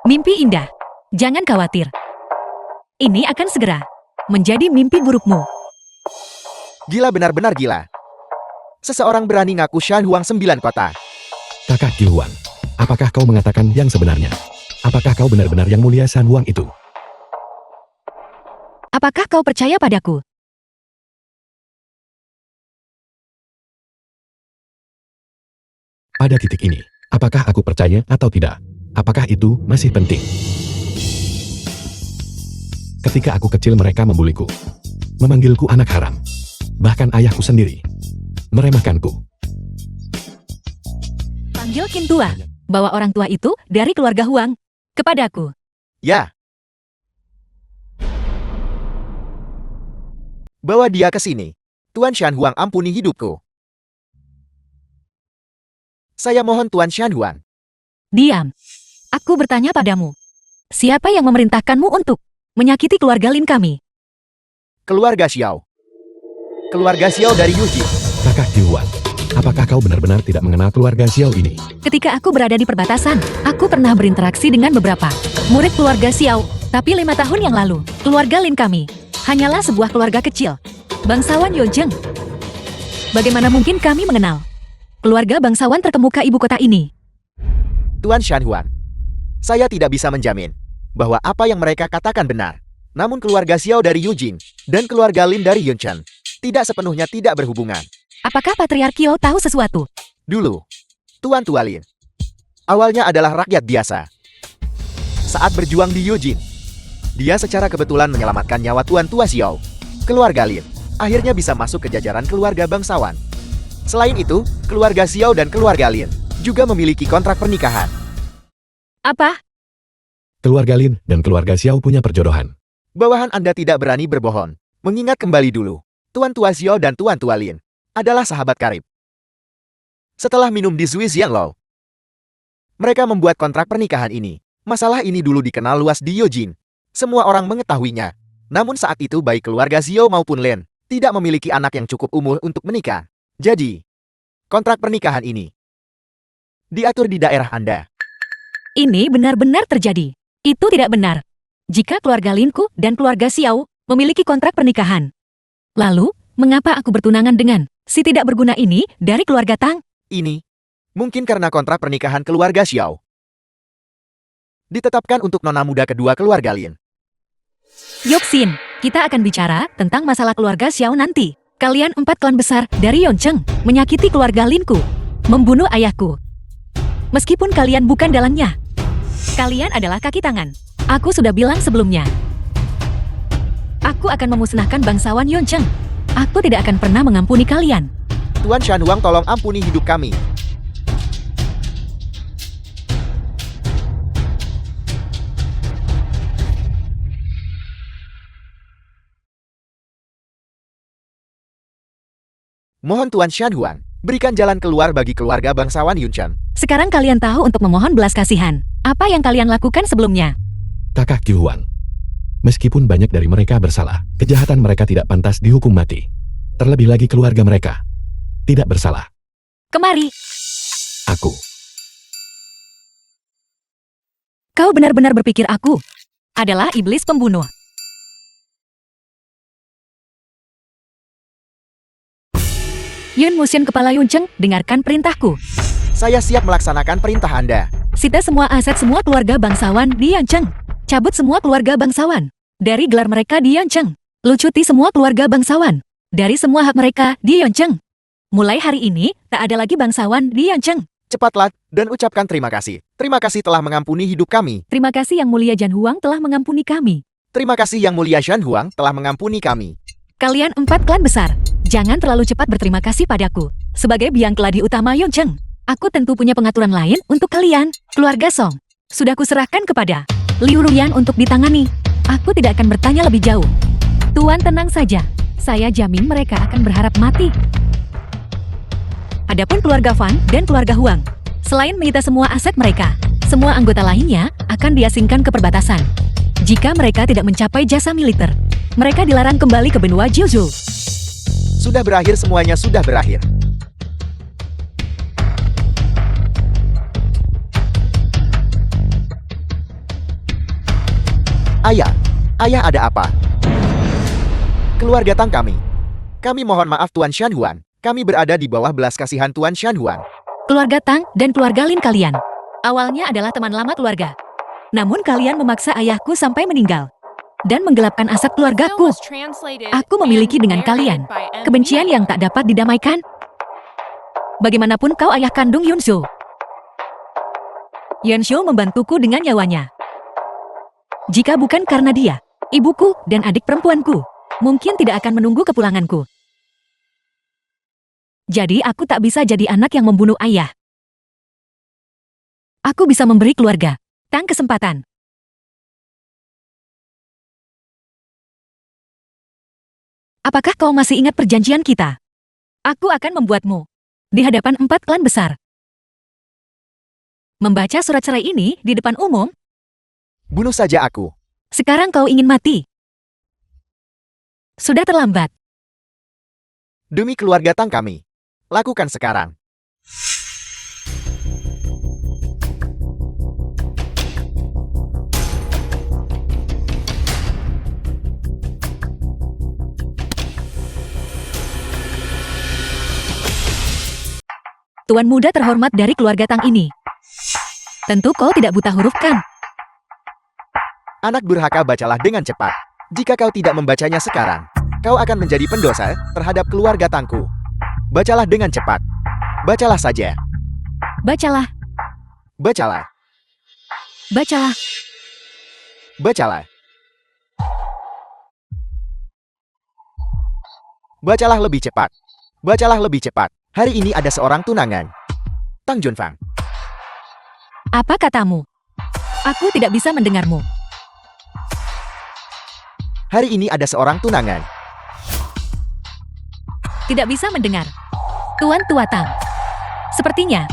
Mimpi indah. Jangan khawatir. Ini akan segera menjadi mimpi burukmu. Gila, benar-benar gila. Seseorang berani ngaku Shan Huang 9 kota. Kakak Qiuhuan, apakah kau mengatakan yang sebenarnya? Apakah kau benar-benar yang mulia Shan Huang itu? Apakah kau percaya padaku? Pada titik ini, apakah aku percaya atau tidak? Apakah itu masih penting? Ketika aku kecil mereka membuliku, memanggilku anak haram. Bahkan ayahku sendiri meremehkanku. Panggil Qin Tua. Bawa orang tua itu dari keluarga Huang kepadaku. Ya. Bawa dia ke sini. Tuan Shan Huang, ampuni hidupku. Saya mohon Tuan Shan Huang. Diam. Aku bertanya padamu. Siapa yang memerintahkanmu untuk menyakiti keluarga Lin kami? Keluarga Xiao. Keluarga Xiao dari Yujin. Kakak Qiuhuan, apakah kau benar-benar tidak mengenal keluarga Xiao ini? Ketika aku berada di perbatasan, aku pernah berinteraksi dengan beberapa murid keluarga Xiao. Tapi 5 tahun yang lalu, keluarga Lin kami hanyalah sebuah keluarga kecil. Bangsawan Yonzheng. Bagaimana mungkin kami mengenal keluarga bangsawan terkemuka ibu kota ini? Tuan Shan Huang, saya tidak bisa menjamin bahwa apa yang mereka katakan benar. Namun keluarga Xiao dari Yujin dan keluarga Lin dari Yunchen tidak sepenuhnya tidak berhubungan. Apakah Patriark Qiu tahu sesuatu? Dulu, Tuan Tua Lin awalnya adalah rakyat biasa. Saat berjuang di Yujin, dia secara kebetulan menyelamatkan nyawa Tuan Tua Xiao. Keluarga Lin akhirnya bisa masuk ke jajaran keluarga bangsawan. Selain itu, keluarga Xiao dan keluarga Lin juga memiliki kontrak pernikahan. Apa? Keluarga Lin dan keluarga Xiao punya perjodohan. Bawahan Anda tidak berani berbohong. Mengingat kembali dulu, Tuan Tua Xiao dan Tuan Tua Lin adalah sahabat karib. Setelah minum di Zui Xianglou, mereka membuat kontrak pernikahan ini. Masalah ini dulu dikenal luas di Yujin. Semua orang mengetahuinya. Namun saat itu baik keluarga Xiao maupun Lin tidak memiliki anak yang cukup umur untuk menikah. Jadi, kontrak pernikahan ini diatur di daerah Anda. Ini benar-benar terjadi. Itu tidak benar. Jika keluarga Linku dan keluarga Xiao memiliki kontrak pernikahan, lalu mengapa aku bertunangan dengan si tidak berguna ini dari keluarga Tang? Ini mungkin karena kontrak pernikahan keluarga Xiao ditetapkan untuk nona muda kedua keluarga Lin. Yoxin, kita akan bicara tentang masalah keluarga Xiao nanti. Kalian 4 klan besar dari Yonzheng menyakiti keluarga Linku, membunuh ayahku. Meskipun kalian bukan dalangnya, kalian adalah kaki tangan. Aku sudah bilang sebelumnya. Aku akan memusnahkan bangsawan Yonzheng. Aku tidak akan pernah mengampuni kalian. Tuan Shan Huang, tolong ampuni hidup kami. Mohon Tuan Shan Huang, berikan jalan keluar bagi keluarga bangsawan Yunchen. Sekarang kalian tahu untuk memohon belas kasihan. Apa yang kalian lakukan sebelumnya? Kakak Qiuhuan, meskipun banyak dari mereka bersalah, kejahatan mereka tidak pantas dihukum mati. Terlebih lagi keluarga mereka tidak bersalah. Kemari. Aku. Kau benar-benar berpikir aku adalah iblis pembunuh. Yun Muxian kepala Yunzheng, dengarkan perintahku. Saya siap melaksanakan perintah Anda. Sita semua aset semua keluarga bangsawan di Yunzheng. Cabut semua keluarga bangsawan dari gelar mereka di Yunzheng. Lucuti semua keluarga bangsawan dari semua hak mereka di Yunzheng. Mulai hari ini, tak ada lagi bangsawan di Yunzheng. Cepatlah dan ucapkan terima kasih. Terima kasih telah mengampuni hidup kami. Terima kasih Yang Mulia Jan Huang telah mengampuni kami. Terima kasih Yang Mulia Shan Huang telah mengampuni kami. Kalian 4 klan besar, jangan terlalu cepat berterima kasih padaku. Sebagai biang keladi utama Yunzheng, aku tentu punya pengaturan lain untuk kalian, keluarga Song. Sudah kuserahkan kepada Liu Ruyan untuk ditangani. Aku tidak akan bertanya lebih jauh. Tuan tenang saja. Saya jamin mereka akan berharap mati. Adapun keluarga Fan dan keluarga Huang, selain menyita semua aset mereka, semua anggota lainnya akan diasingkan ke perbatasan. Jika mereka tidak mencapai jasa militer, mereka dilarang kembali ke benua Jiuzhou. Sudah berakhir, semuanya sudah berakhir. Ayah, ayah ada apa? Keluarga Tang kami. Kami mohon maaf Tuan Shanhuan. Kami berada di bawah belas kasihan Tuan Shanhuan. Keluarga Tang dan keluarga Lin kalian awalnya adalah teman lama keluarga. Namun kalian memaksa ayahku sampai meninggal dan menggelapkan aset Film keluargaku. was translated Aku memiliki and dengan kalian narrated by M. kebencian Media. yang tak dapat didamaikan. Bagaimanapun kau ayah kandung Yunzhou. Yuanzhou membantuku dengan nyawanya. Jika bukan karena dia, ibuku dan adik perempuanku mungkin tidak akan menunggu kepulanganku. Jadi aku tak bisa jadi anak yang membunuh ayah. Aku bisa memberi keluarga Tang kesempatan. Apakah kau masih ingat perjanjian kita? Aku akan membuatmu di hadapan 4 klan besar membaca surat cerai ini di depan umum. Bunuh saja aku. Sekarang kau ingin mati. Sudah terlambat. Demi keluarga Tang kami. Lakukan sekarang. Tuan muda terhormat dari keluarga Tang ini. Tentu kau tidak buta huruf kan? Anak durhaka, bacalah dengan cepat. Jika kau tidak membacanya sekarang, kau akan menjadi pendosa terhadap keluarga Tangku. Bacalah dengan cepat. Bacalah saja. Bacalah, Bacalah. bacalah. Bacalah. Bacalah lebih cepat. Bacalah lebih cepat. Hari ini ada seorang tunangan. Tang Junfang. Apa katamu? Aku tidak bisa mendengarmu. Hari ini ada seorang tunangan. Tidak bisa mendengar. Tuan Tua Tang. Sepertinya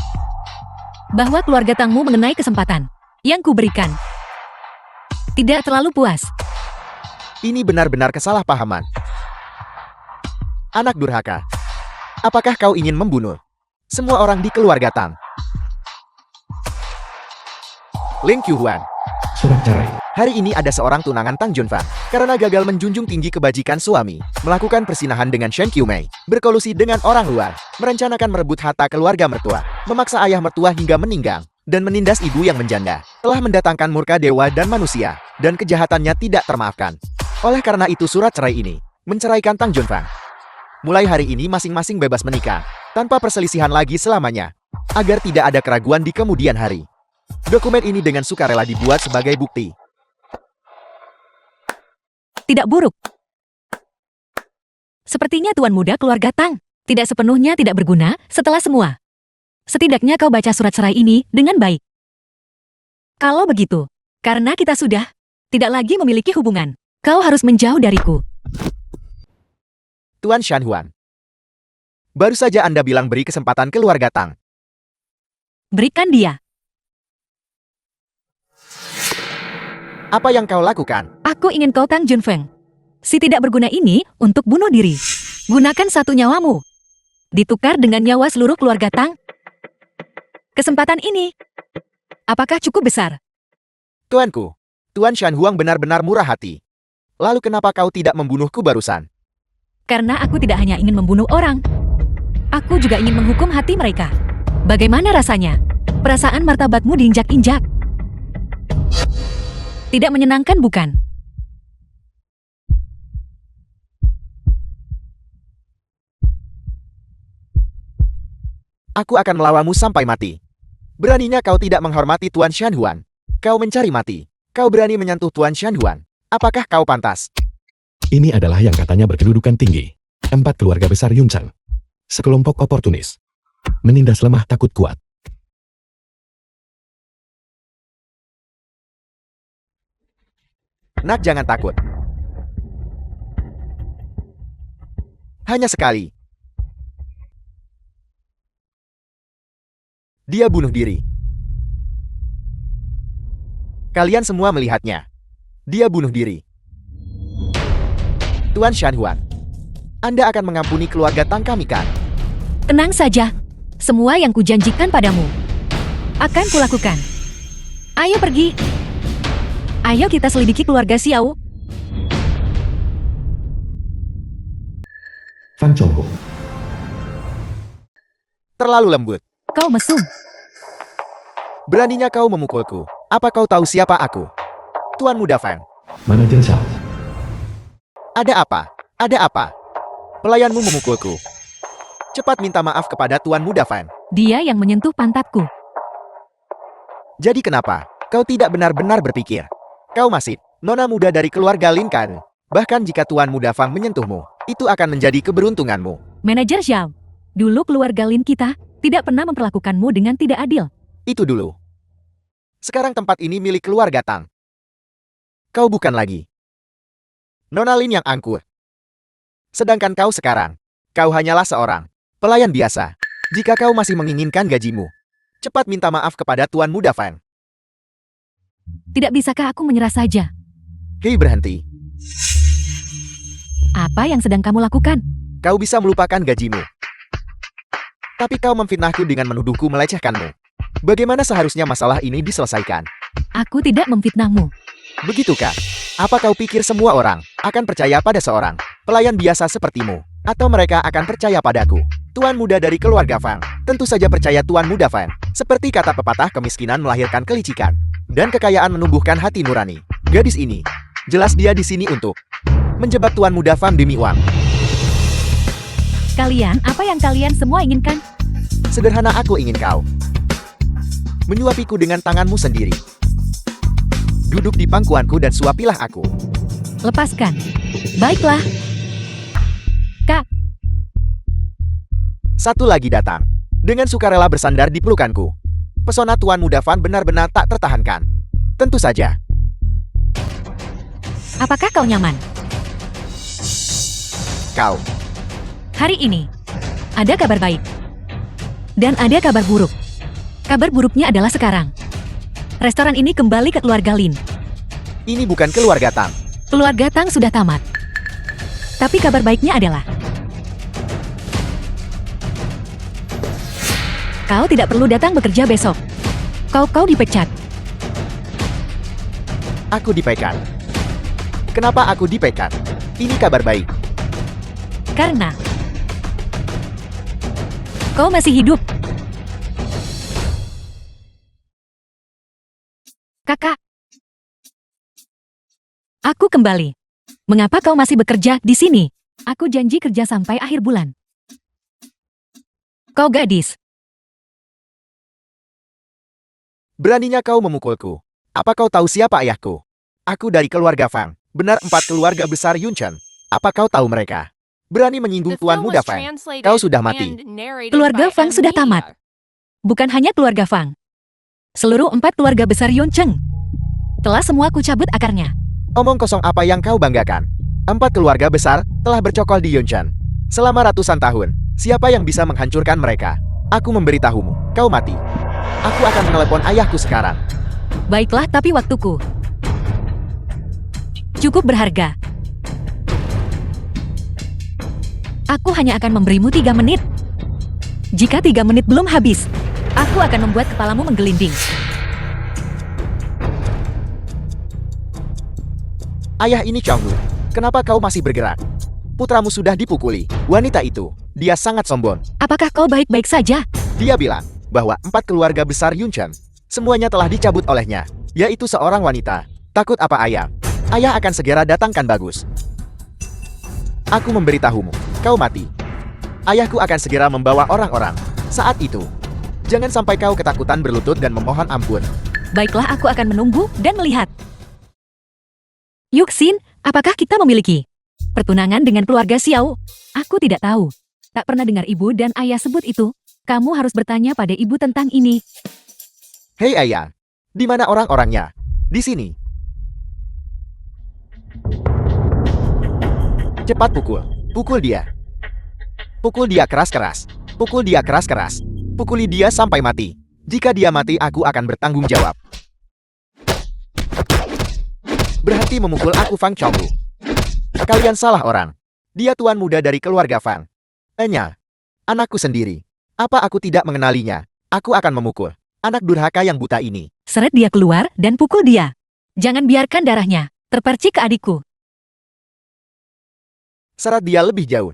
bahwa keluarga Tangmu mengenai kesempatan yang kuberikan tidak terlalu puas. Ini benar-benar kesalahpahaman. Anak durhaka. Apakah kau ingin membunuh semua orang di keluarga Tang? Ling Qiuhuan. Surat cerai. Hari ini ada seorang tunangan Tang Junfang. Karena gagal menjunjung tinggi kebajikan suami, melakukan persinahan dengan Shen Qiumei, berkolusi dengan orang luar, merencanakan merebut harta keluarga mertua, memaksa ayah mertua hingga meninggal, dan menindas ibu yang menjanda, telah mendatangkan murka dewa dan manusia, dan kejahatannya tidak termaafkan. Oleh karena itu surat cerai ini menceraikan Tang Junfang. Mulai hari ini masing-masing bebas menikah, tanpa perselisihan lagi selamanya, agar tidak ada keraguan di kemudian hari. Dokumen ini dengan sukarela dibuat sebagai bukti. Tidak buruk. Sepertinya tuan muda keluarga Tang tidak sepenuhnya tidak berguna setelah semua. Setidaknya kau baca surat cerai ini dengan baik. Kalau begitu, karena kita sudah tidak lagi memiliki hubungan, kau harus menjauh dariku. Tuan Shanhuan. Baru saja Anda bilang beri kesempatan keluarga Tang. Berikan dia. Apa yang kau lakukan? Aku ingin kau Tang Junfeng. Si tidak berguna ini untuk bunuh diri. Gunakan satu nyawamu. Ditukar dengan nyawa seluruh keluarga Tang. Kesempatan ini, apakah cukup besar? Tuanku, Tuan Shanhuang benar-benar murah hati. Lalu kenapa kau tidak membunuhku barusan? Karena aku tidak hanya ingin membunuh orang. Aku juga ingin menghukum hati mereka. Bagaimana rasanya? Perasaan martabatmu diinjak-injak. Tidak menyenangkan bukan? Aku akan melawanmu sampai mati. Beraninya kau tidak menghormati Tuan Shanhuan. Kau mencari mati. Kau berani menyentuh Tuan Shanhuan. Apakah kau pantas? Ini adalah yang katanya berkedudukan tinggi. 4 keluarga besar Yunchan. Sekelompok oportunis. Menindas lemah takut kuat. Nak, jangan takut. Hanya sekali. Dia bunuh diri. Kalian semua melihatnya. Dia bunuh diri. Tuan Shanhuan, Anda akan mengampuni keluarga Tang kami kan? Tenang saja. Semua yang kujanjikan padamu akan kulakukan. Ayo pergi. Ayo kita selidiki keluarga Xiao. Fan Chongho. Terlalu lembut. Kau mesum. Beraninya kau memukulku. Apa kau tahu siapa aku? Tuan Muda Fan. Manajer Xiao. Ada apa? Ada apa? Pelayanmu memukulku. Cepat minta maaf kepada Tuan Muda Fan. Dia yang menyentuh pantatku. Jadi kenapa? Kau tidak benar-benar berpikir. Kau masih nona muda dari keluarga Lin kan? Bahkan jika Tuan Muda Fang menyentuhmu, itu akan menjadi keberuntunganmu. Manajer Xiao, dulu keluarga Lin kita tidak pernah memperlakukanmu dengan tidak adil. Itu dulu. Sekarang tempat ini milik keluarga Tang. Kau bukan lagi Nona Lin yang angkuh. Sedangkan kau sekarang, kau hanyalah seorang pelayan biasa. Jika kau masih menginginkan gajimu, cepat minta maaf kepada Tuan Muda Fang. Tidak bisakah aku menyerah saja? Hei, berhenti. Apa yang sedang kamu lakukan? Kau bisa melupakan gajimu. Tapi kau memfitnahku dengan menuduhku melecehkanmu. Bagaimana seharusnya masalah ini diselesaikan? Aku tidak memfitnahmu. Begitukah? Apa kau pikir semua orang akan percaya pada seorang pelayan biasa sepertimu? Atau mereka akan percaya padaku? Tuan muda dari keluarga Fang tentu saja percaya Tuan Muda Fang. Seperti kata pepatah, kemiskinan melahirkan kelicikan dan kekayaan menumbuhkan hati nurani. Gadis ini, jelas dia di sini untuk menjebak Tuan Muda Fang demi uang. Kalian, apa yang kalian semua inginkan? Sederhana, aku ingin kau menyuapiku dengan tanganmu sendiri. Duduk di pangkuanku dan suapilah aku. Lepaskan. Baiklah. Kak, Satu lagi datang. Dengan sukarela bersandar di pelukanku. Pesona Tuan Muda Fan benar-benar tak tertahankan. Tentu saja. apakah kau nyaman? Kau. Hari ini, ada kabar baik. Dan ada kabar buruk. Kabar buruknya adalah sekarang. Restoran ini kembali ke keluarga Lin. Ini bukan keluarga Tang. Keluarga Tang sudah tamat. Tapi kabar baiknya adalah kau tidak perlu datang bekerja besok. Kau dipecat. Aku dipecat. Kenapa aku dipecat? Ini kabar baik. Karena kau masih hidup. Kakak. Aku kembali. Mengapa kau masih bekerja di sini? Aku janji kerja sampai akhir bulan. Kau gadis. Beraninya kau memukulku. Apa kau tahu siapa ayahku? Aku dari keluarga Fang. Benar 4 keluarga besar Yunchen. Apa kau tahu mereka? Berani menyinggung The Tuan film Muda was Fang. translated Kau sudah mati. and narrated Keluarga by Fang M sudah Media. tamat. Bukan hanya keluarga Fang. Seluruh 4 keluarga besar Yuncheng. Telah semua kucabut akarnya. Omong kosong apa yang kau banggakan? 4 keluarga besar telah bercokol di Yunchen. Selama ratusan tahun, siapa yang bisa menghancurkan mereka? Aku memberitahumu, kau mati. Aku akan menelepon ayahku sekarang. Baiklah, tapi waktuku cukup berharga. Aku hanya akan memberimu 3 menit. Jika 3 menit belum habis, aku akan membuat kepalamu menggelinding. Ayah ini Chonghu, kenapa kau masih bergerak? Putramu sudah dipukuli. Wanita itu, dia sangat sombong. Apakah kau baik-baik saja? Dia bilang bahwa 4 keluarga besar Yunchen, semuanya telah dicabut olehnya, yaitu seorang wanita. Takut apa ayah? Ayah akan segera datangkan Bagus. Aku memberitahumu, kau mati. Ayahku akan segera membawa orang-orang. Saat itu, jangan sampai kau ketakutan berlutut dan memohon ampun. Baiklah, aku akan menunggu dan melihat. Yuxin, apakah kita memiliki pertunangan dengan keluarga Xiao? Aku tidak tahu. Tak pernah dengar ibu dan ayah sebut itu. Kamu harus bertanya pada ibu tentang ini. Hei ayah, di mana orang-orangnya? Di sini. Cepat pukul. Pukul dia. Pukul dia keras-keras. Pukul dia keras-keras. Pukuli dia sampai mati. Jika dia mati, aku akan bertanggung jawab. Berhenti memukul aku, Fang Chongwu. Kalian salah orang. Dia tuan muda dari keluarga Fang. Enya, anakku sendiri. Apa aku tidak mengenalinya? Aku akan memukul anak durhaka yang buta ini. Seret dia keluar dan pukul dia. Jangan biarkan darahnya terpercik ke adikku. Seret dia lebih jauh.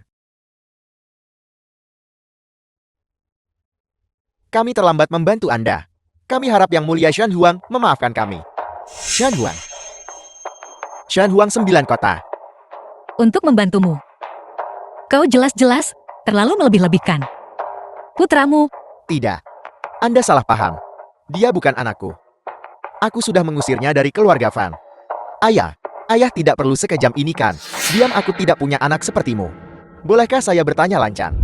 Kami terlambat membantu Anda. Kami harap Yang Mulia Shan Huang memaafkan kami. Shan Huang. Shan Huang 9 kota. Untuk membantumu. Kau jelas-jelas terlalu melebih-lebihkan. Putramu, Tidak. Anda salah paham. Dia bukan anakku. Aku sudah mengusirnya dari keluarga Fang. Ayah tidak perlu sekejam ini kan? Diam, aku tidak punya anak sepertimu. Bolehkah saya bertanya lancang?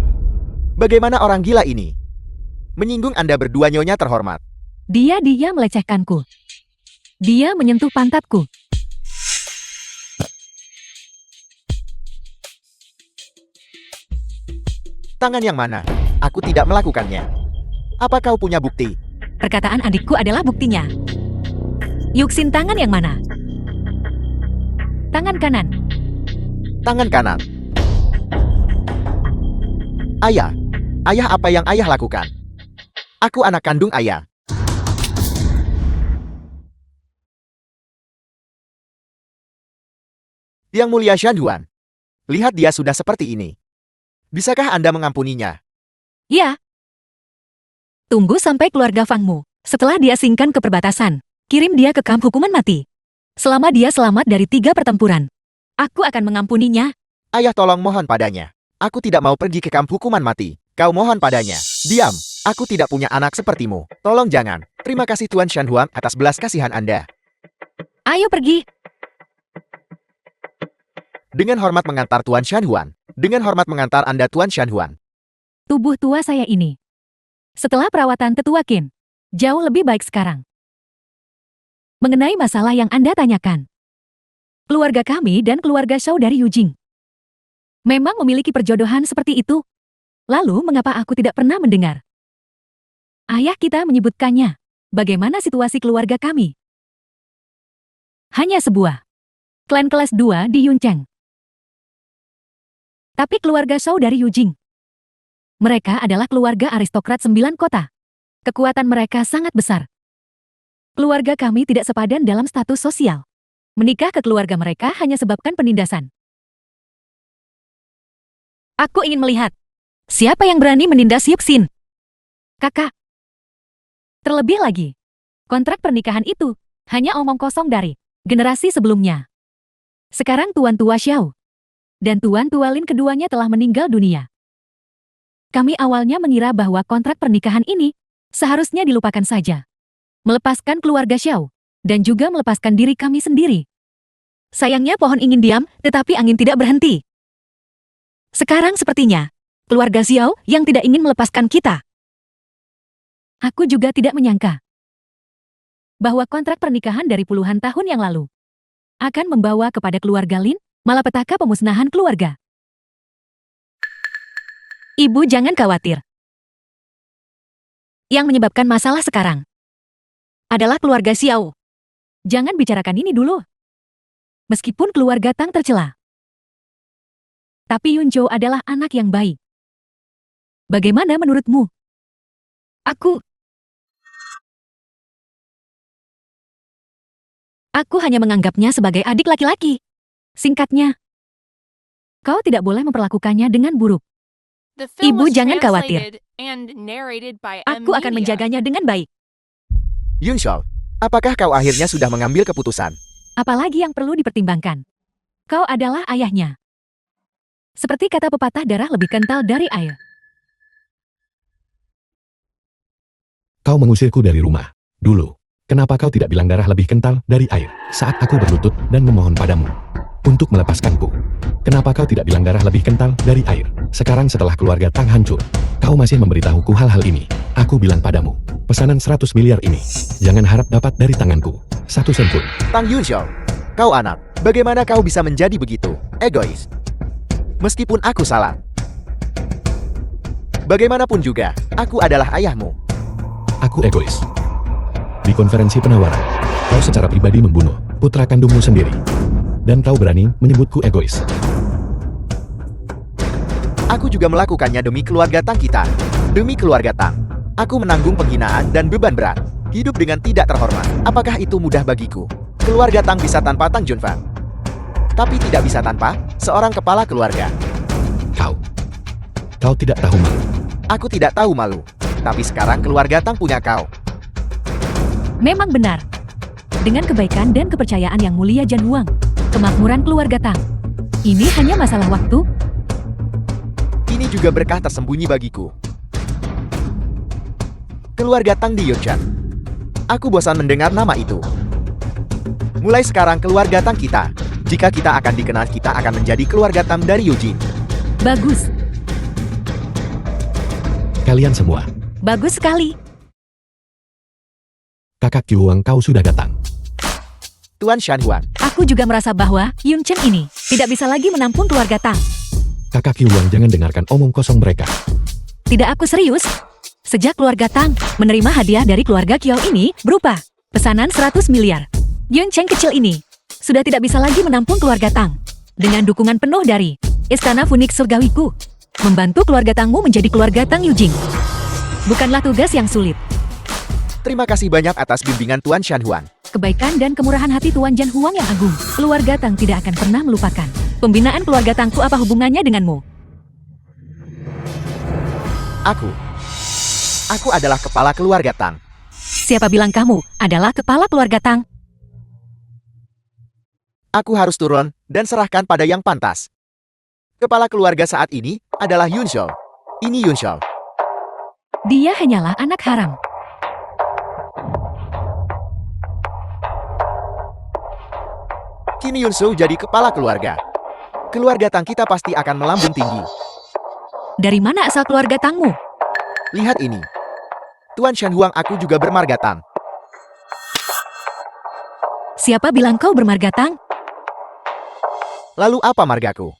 Bagaimana orang gila ini menyinggung Anda berdua, nyonya terhormat? dia melecehkanku. Dia menyentuh pantatku. Tangan yang mana? Aku tidak melakukannya. Apa kau punya bukti? Perkataan adikku adalah buktinya. Yuxin, tangan yang mana? Tangan kanan. Tangan kanan. Ayah apa yang ayah lakukan? Aku anak kandung ayah. Yang Mulia Shan Huan, lihat dia sudah seperti ini. Bisakah Anda mengampuninya? Ya. Tunggu sampai keluarga Fangmu. Setelah dia singkan ke perbatasan, kirim dia ke kamp hukuman mati. Selama dia selamat dari 3 pertempuran, aku akan mengampuninya. Ayah, tolong mohon padanya. Aku tidak mau pergi ke kamp hukuman mati. Kau mohon padanya. Diam. Aku tidak punya anak sepertimu. Tolong jangan. Terima kasih Tuan Shan Huang atas belas kasihan Anda. Ayo pergi. Dengan hormat mengantar Tuan Shan Huan. Dengan hormat mengantar Anda Tuan Shan Huan. Tubuh tua saya ini, setelah perawatan tetua Qin, jauh lebih baik sekarang. Mengenai masalah yang Anda tanyakan, keluarga kami dan keluarga Shao dari Yujing memang memiliki perjodohan seperti itu. Lalu mengapa aku tidak pernah mendengar ayah kita menyebutkannya? Bagaimana situasi keluarga kami? Hanya sebuah klan kelas 2 di Yuncheng. Tapi keluarga Shao dari Yujing, mereka adalah keluarga aristokrat 9 kota. Kekuatan mereka sangat besar. Keluarga kami tidak sepadan dalam status sosial. Menikah ke keluarga mereka hanya sebabkan penindasan. Aku ingin melihat siapa yang berani menindas Yuxin. Kakak. Terlebih lagi, kontrak pernikahan itu hanya omong kosong dari generasi sebelumnya. Sekarang Tuan Tua Xiao dan Tuan Tua Lin keduanya telah meninggal dunia. Kami awalnya mengira bahwa kontrak pernikahan ini seharusnya dilupakan saja. Melepaskan keluarga Xiao dan juga melepaskan diri kami sendiri. Sayangnya pohon ingin diam, tetapi angin tidak berhenti. Sekarang sepertinya keluarga Xiao yang tidak ingin melepaskan kita. Aku juga tidak menyangka bahwa kontrak pernikahan dari puluhan tahun yang lalu akan membawa kepada keluarga Lin malapetaka pemusnahan keluarga. Ibu jangan khawatir. Yang menyebabkan masalah sekarang adalah keluarga Xiao. Jangan bicarakan ini dulu. Meskipun keluarga Tang tercela, tapi Yunzhou adalah anak yang baik. Bagaimana menurutmu? Aku hanya menganggapnya sebagai adik laki-laki. Singkatnya, kau tidak boleh memperlakukannya dengan buruk. The film Ibu was jangan khawatir. translated and narrated by Aku akan Media. menjaganya dengan baik. Yunshou, apakah kau akhirnya sudah mengambil keputusan? Apalagi yang perlu dipertimbangkan? Kau adalah ayahnya. Seperti kata pepatah, darah lebih kental dari air. Kau mengusirku dari rumah. Dulu, kenapa kau tidak bilang darah lebih kental dari air saat aku berlutut dan memohon padamu untuk melepaskanku? Kenapa kau tidak bilang darah lebih kental dari air? Sekarang setelah keluarga Tang hancur, kau masih memberitahuku hal-hal ini. Aku bilang padamu, pesanan 100 miliar ini, jangan harap dapat dari tanganku 1 sen pun. Tang Yunshou, kau anak, bagaimana kau bisa menjadi begitu egois? Meskipun aku salah. Bagaimanapun juga, aku adalah ayahmu. Aku egois. Di konferensi penawaran, kau secara pribadi membunuh putra kandungmu sendiri. Dan kau berani menyebutku egois. Aku juga melakukannya demi keluarga Tang kita. Demi keluarga Tang. Aku menanggung penghinaan dan beban berat. Hidup dengan tidak terhormat. Apakah itu mudah bagiku? Keluarga Tang bisa tanpa Tang Junfang. Tapi tidak bisa tanpa seorang kepala keluarga. Kau tidak tahu malu. Aku tidak tahu malu. Tapi sekarang keluarga Tang punya kau. Memang benar. Dengan kebaikan dan kepercayaan yang mulia Jan Huang, kemakmuran keluarga Tang. Ini hanya masalah waktu. Ini juga berkah tersembunyi bagiku. Keluarga Tang di Yunchan. Aku bosan mendengar nama itu. Mulai sekarang keluarga Tang kita. Jika kita akan dikenal, kita akan menjadi keluarga Tang dari Yujin. Bagus. Kalian semua, Bagus sekali. kakak Kyuwang kau sudah datang. Tuan Shan Huan. Aku juga merasa bahwa Yun Chen ini tidak bisa lagi menampung keluarga Tang. Kakak Kyuwang jangan dengarkan omong kosong mereka. Tidak, aku serius. Sejak keluarga Tang menerima hadiah dari keluarga Kiao ini berupa pesanan 100 miliar. Yun Chen kecil ini sudah tidak bisa lagi menampung keluarga Tang. Dengan dukungan penuh dari Istana Phoenix Surgawiku, membantu keluarga Tangmu menjadi keluarga Tang Yujing bukanlah tugas yang sulit. Terima kasih banyak atas bimbingan Tuan Shan Huan. Kebaikan dan kemurahan hati Tuan Jan Huang yang agung, keluarga Tang tidak akan pernah melupakan. Pembinaan keluarga Tangku apa hubungannya denganmu? Aku adalah kepala keluarga Tang. Siapa bilang kamu adalah kepala keluarga Tang? Aku harus turun dan serahkan pada yang pantas. Kepala keluarga saat ini adalah Yun Shou. Ini Yun Shou. Dia hanyalah anak haram. Kini Yun Shou jadi kepala keluarga. Keluarga Tang kita pasti akan melambung tinggi. Dari mana asal keluarga Tangmu? Lihat ini. Tuan Shan Huang, aku juga bermarga Tang. Siapa bilang kau bermarga Tang? Lalu apa margaku?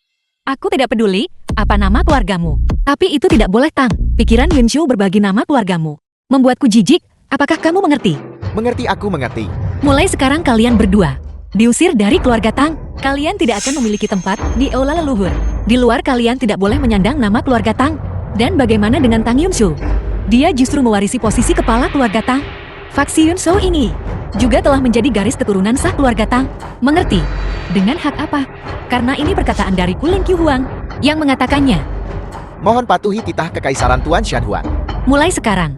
Aku tidak peduli apa nama keluargamu. Tapi itu tidak boleh Tang. Pikiran Yun Shou berbagi nama keluargamu membuatku jijik. Apakah kamu mengerti? Mengerti, aku mengerti. Mulai sekarang kalian berdua diusir dari keluarga Tang. Kalian tidak akan memiliki tempat di aula leluhur. Di luar kalian tidak boleh menyandang nama keluarga Tang. Dan bagaimana dengan Tang Yun Shou? Dia justru mewarisi posisi kepala keluarga Tang. Faksi Yun Shou ini juga telah menjadi garis keturunan sah keluarga Tang. Mengerti? Dengan hak apa? Karena ini perkataan dari Kulin Qiu Huang yang mengatakannya. Mohon patuhi titah kekaisaran Tuan Shan Huan. Mulai sekarang,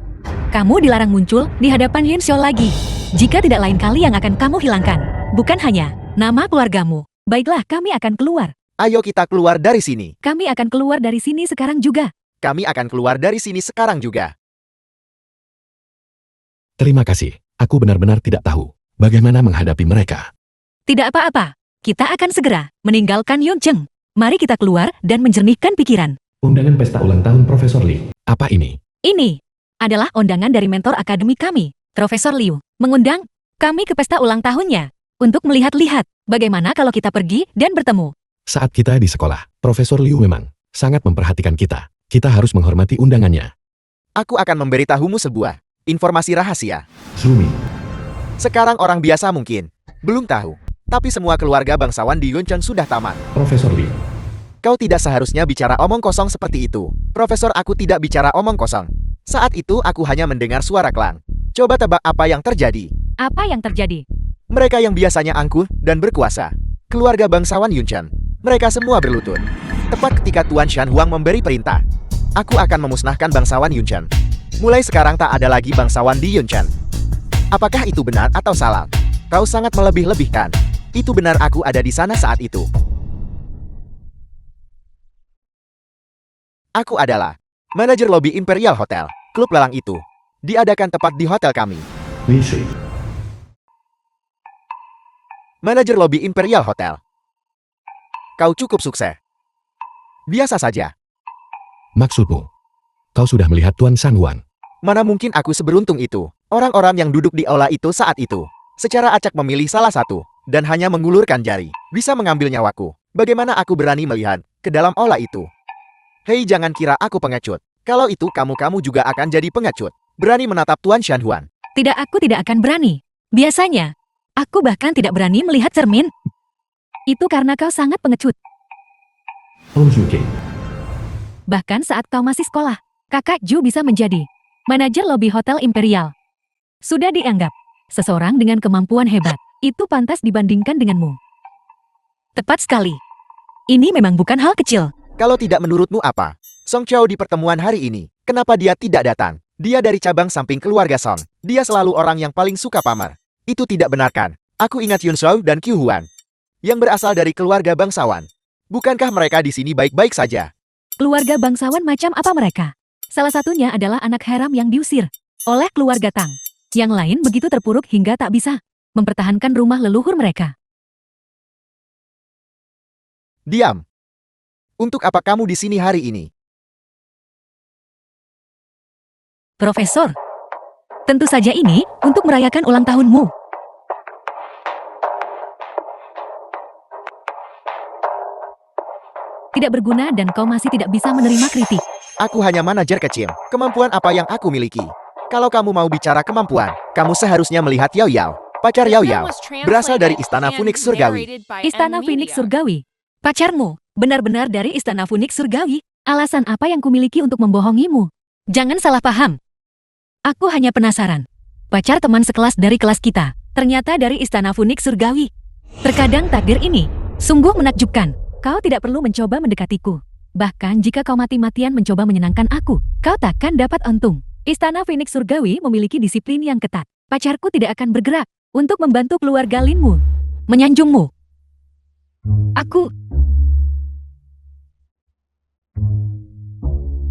kamu dilarang muncul di hadapan Yun Shou lagi. Jika tidak, lain kali yang akan kamu hilangkan bukan hanya nama keluargamu. Baiklah, kami akan keluar. Ayo kita keluar dari sini. Kami akan keluar dari sini sekarang juga. Kami akan keluar dari sini sekarang juga. Terima kasih. Aku benar-benar tidak tahu bagaimana menghadapi mereka. Tidak apa-apa. Kita akan segera meninggalkan Yun Cheng. Mari kita keluar dan menjernihkan pikiran. Undangan pesta ulang tahun Profesor Li. Apa ini? Ini adalah undangan dari mentor akademi kami, Profesor Liu, mengundang kami ke pesta ulang tahunnya untuk melihat-lihat bagaimana kalau kita pergi dan bertemu. Saat kita di sekolah, Profesor Liu memang sangat memperhatikan kita. Kita harus menghormati undangannya. Aku akan memberitahumu sebuah informasi rahasia. Zumi, Sekarang orang biasa mungkin belum tahu. Tapi semua keluarga bangsawan di Yuncheon sudah tamat. Profesor Li. Kau tidak seharusnya bicara omong kosong seperti itu. Profesor, aku tidak bicara omong kosong. Saat itu aku hanya mendengar suara klang. Coba tebak apa yang terjadi. Apa yang terjadi? Mereka yang biasanya angkuh dan berkuasa. Keluarga bangsawan Yuncheon. Mereka semua berlutut. Tepat ketika Tuan Shan Huang memberi perintah. Aku akan memusnahkan bangsawan Yuncheon. Mulai sekarang tak ada lagi bangsawan di Yuncheon. Apakah itu benar atau salah? Kau sangat melebih-lebihkan. Itu benar, aku ada di sana saat itu. Aku adalah manajer lobi Imperial Hotel. Klub lelang itu diadakan tepat di hotel kami. Li Shui. Manajer lobi Imperial Hotel. Kau cukup sukses. Biasa saja. Maksudmu? Kau sudah melihat Tuan Shan Huan? Mana mungkin aku seberuntung itu. Orang-orang yang duduk di aula itu saat itu secara acak memilih salah satu dan hanya mengulurkan jari bisa mengambil nyawaku. Bagaimana aku berani melihat ke dalam aula itu. Hei, jangan kira aku pengecut. Kalau itu kamu juga akan jadi pengecut. Berani menatap Tuan Shanhuan. Tidak, aku tidak akan berani. Biasanya, aku bahkan tidak berani melihat cermin. Itu karena kau sangat pengecut. Hong Zhuge. Bahkan saat kau masih sekolah, kakak Ju bisa menjadi manajer lobi Hotel Imperial. Sudah dianggap seseorang dengan kemampuan hebat. Itu pantas dibandingkan denganmu. Tepat sekali. Ini memang bukan hal kecil. Kalau tidak menurutmu apa? Song Chao di pertemuan hari ini, kenapa dia tidak datang? Dia dari cabang samping keluarga Song. Dia selalu orang yang paling suka pamer. Itu tidak benar kan? Aku ingat Yun Shao dan Qiu Huan, yang berasal dari keluarga bangsawan. Bukankah mereka di sini baik-baik saja? Keluarga bangsawan macam apa mereka? Salah satunya adalah anak haram yang diusir oleh keluarga Tang. Yang lain begitu terpuruk hingga tak bisa mempertahankan rumah leluhur mereka. Diam. Untuk apa kamu di sini hari ini? Profesor, tentu saja ini untuk merayakan ulang tahunmu. Tidak berguna dan kau masih tidak bisa menerima kritik. Aku hanya manajer kecil. Kemampuan apa yang aku miliki? Kalau kamu mau bicara kemampuan, kamu seharusnya melihat Yao Yao. Pacar Yao Yao berasal dari Istana Phoenix Surgawi. Istana Phoenix Surgawi. Pacarmu benar-benar dari Istana Phoenix Surgawi. Alasan apa yang kumiliki untuk membohongimu? Jangan salah paham. Aku hanya penasaran. Pacar teman sekelas dari kelas kita, ternyata dari Istana Phoenix Surgawi. Terkadang takdir ini sungguh menakjubkan. Kau tidak perlu mencoba mendekatiku. Bahkan jika kau mati-matian mencoba menyenangkan aku, kau takkan dapat untung. Istana Phoenix Surgawi memiliki disiplin yang ketat. Pacarku tidak akan bergerak untuk membantu keluarga Linmu menyanjungmu.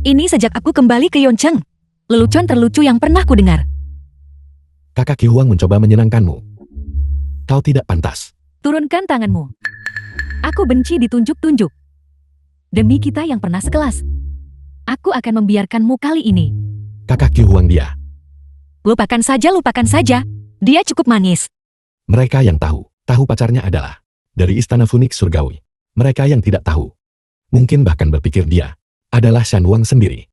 Ini sejak aku kembali ke Yoncheng. Lelucon terlucu yang pernah kudengar. Kakak Qiu Huang mencoba menyenangkanmu. Kau tidak pantas. Turunkan tanganmu. Aku benci ditunjuk-tunjuk. Demi kita yang pernah sekelas, aku akan membiarkanmu kali ini. Kakak Qiu Huang dia. Lupakan saja. Dia cukup manis. Mereka yang tahu pacarnya adalah dari Istana Phoenix Surgawi. Mereka yang tidak tahu, mungkin bahkan berpikir dia adalah Shan Huang sendiri.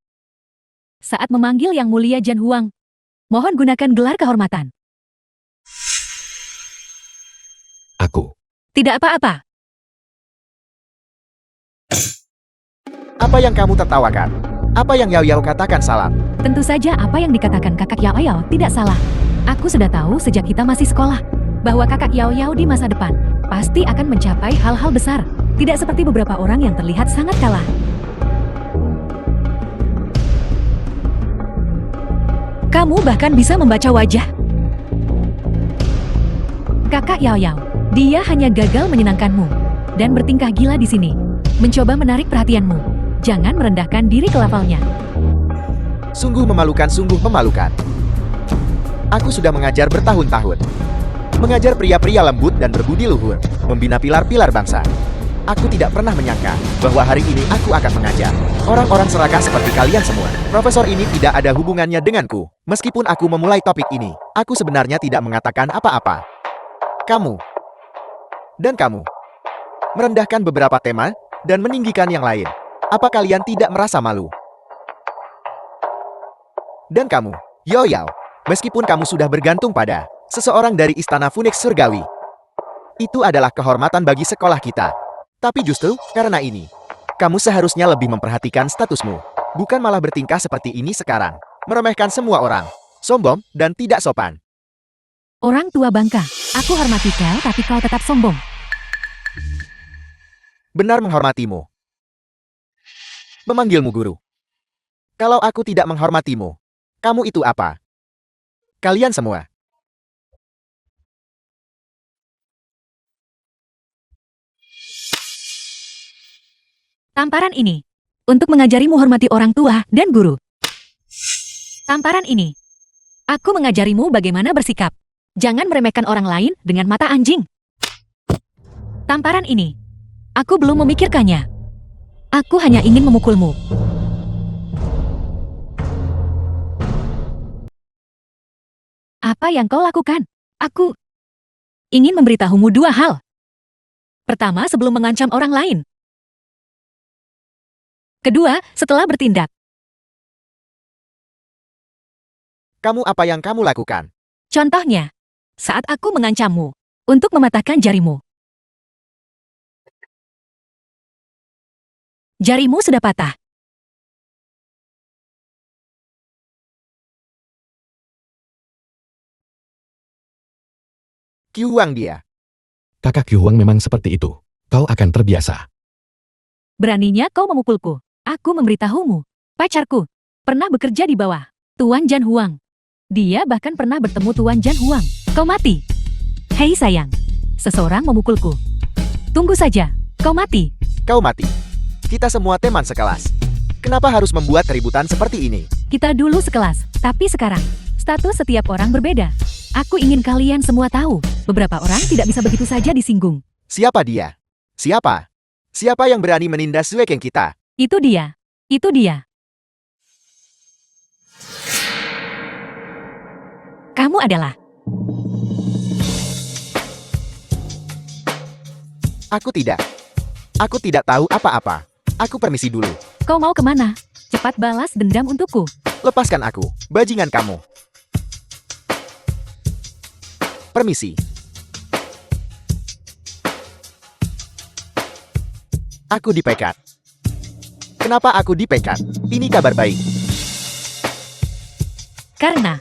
Saat memanggil Yang Mulia Jan Huang, mohon gunakan gelar kehormatan. Aku. Tidak apa-apa. Apa yang kamu tertawakan? Apa yang Yao Yao katakan salah? Tentu saja apa yang dikatakan kakak Yao Yao tidak salah. Aku sudah tahu sejak kita masih sekolah, bahwa kakak Yao Yao di masa depan pasti akan mencapai hal-hal besar. Tidak seperti beberapa orang yang terlihat sangat kalah. Kamu bahkan bisa membaca wajah. Kakak Yao Yao, dia hanya gagal menyenangkanmu dan bertingkah gila di sini, mencoba menarik perhatianmu. Jangan merendahkan diri ke levelnya. Sungguh memalukan, sungguh memalukan. Aku sudah mengajar bertahun-tahun. Mengajar pria-pria lembut dan berbudi luhur, membina pilar-pilar bangsa. Aku tidak pernah menyangka bahwa hari ini aku akan mengajar orang-orang serakah seperti kalian semua. Profesor ini tidak ada hubungannya denganku. Meskipun aku memulai topik ini, aku sebenarnya tidak mengatakan apa-apa. Kamu dan kamu merendahkan beberapa tema dan meninggikan yang lain. Apa kalian tidak merasa malu? Dan kamu, Yao Yao, meskipun kamu sudah bergantung pada seseorang dari Istana Phoenix Surgawi, itu adalah kehormatan bagi sekolah kita. Tapi justru karena ini, kamu seharusnya lebih memperhatikan statusmu, bukan malah bertingkah seperti ini sekarang, meremehkan semua orang, sombong dan tidak sopan. Orang tua bangka, aku hormati kau tapi kau tetap sombong. Benar menghormatimu. Memanggilmu guru. Kalau aku tidak menghormatimu, kamu itu apa? Kalian semua. Tamparan ini untuk mengajarimu hormati orang tua dan guru. Tamparan ini, aku mengajarimu bagaimana bersikap. Jangan meremehkan orang lain dengan mata anjing. Tamparan ini, aku belum memikirkannya. Aku hanya ingin memukulmu. Apa yang kau lakukan? Aku ingin memberitahumu dua hal. Pertama, sebelum mengancam orang lain, Kedua, setelah bertindak. Apa yang kamu lakukan? Contohnya, saat aku mengancammu untuk mematahkan jarimu. Jarimu sudah patah. Qi Huang dia. Kakak Qi Huang memang seperti itu. Kau akan terbiasa. Beraninya kau memukulku. Aku memberitahumu. Pacarku pernah bekerja di bawah Tuan Jan Huang. Dia bahkan pernah bertemu Tuan Jan Huang. Kau mati. Hei sayang, seseorang memukulku. Tunggu saja, kau mati. Kau mati. Kita semua teman sekelas. Kenapa harus membuat keributan seperti ini? Kita dulu sekelas, tapi sekarang status setiap orang berbeda. Aku ingin kalian semua tahu, beberapa orang tidak bisa begitu saja disinggung. Siapa dia? Siapa? Siapa yang berani menindas Suekeng kita? Itu dia. Itu dia. Kamu adalah. Aku tidak tahu apa-apa. Aku permisi dulu. Kau mau kemana? Cepat balas dendam untukku. Lepaskan aku, bajingan kamu. Permisi. Aku dipecat. Kenapa aku dipecat? Ini kabar baik. Karena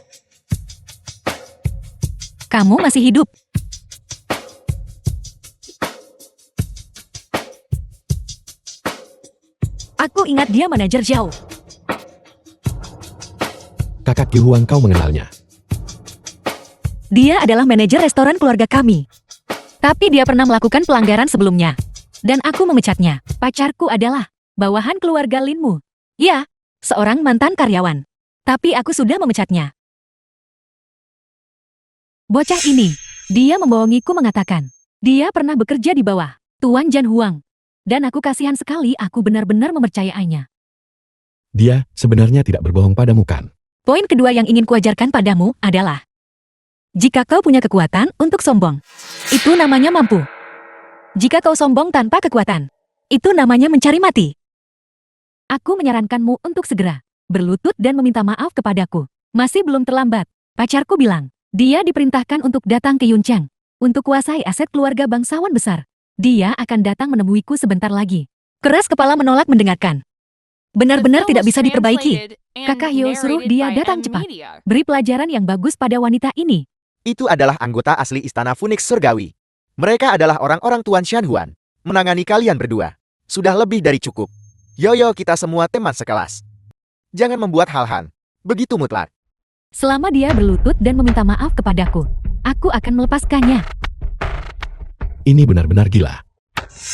kamu masih hidup. Aku ingat dia manajer Zhao. Kakak Qi Huang kau mengenalnya. Dia adalah manajer restoran keluarga kami. Tapi dia pernah melakukan pelanggaran sebelumnya. Dan aku memecatnya. Pacarku adalah bawahan keluarga Linmu. Ya, seorang mantan karyawan. Tapi aku sudah memecatnya. Bocah ini, dia membohongiku mengatakan, dia pernah bekerja di bawah Tuan Jan Huang. Dan aku kasihan sekali aku benar-benar mempercayainya. Dia sebenarnya tidak berbohong padamu kan? Poin kedua yang ingin kuajarkan padamu adalah, jika kau punya kekuatan untuk sombong, itu namanya mampu. Jika kau sombong tanpa kekuatan, itu namanya mencari mati. Aku menyarankanmu untuk segera berlutut dan meminta maaf kepadaku. Masih belum terlambat. Pacarku bilang, dia diperintahkan untuk datang ke Yuncheng untuk kuasai aset keluarga bangsawan besar. Dia akan datang menemuiku sebentar lagi. Keras kepala menolak mendengarkan. Benar-benar tidak bisa diperbaiki. Kakak Hyo suruh dia datang cepat. Beri pelajaran yang bagus pada wanita ini. Itu adalah anggota asli Istana Phoenix Surgawi. Mereka adalah orang-orang Tuan Shanhuan. Menangani kalian berdua. Sudah lebih dari cukup. Yoyo, kita semua teman sekelas. Jangan membuat hal-hal begitu mutlak. Selama dia berlutut dan meminta maaf kepadaku, aku akan melepaskannya. Ini benar-benar gila.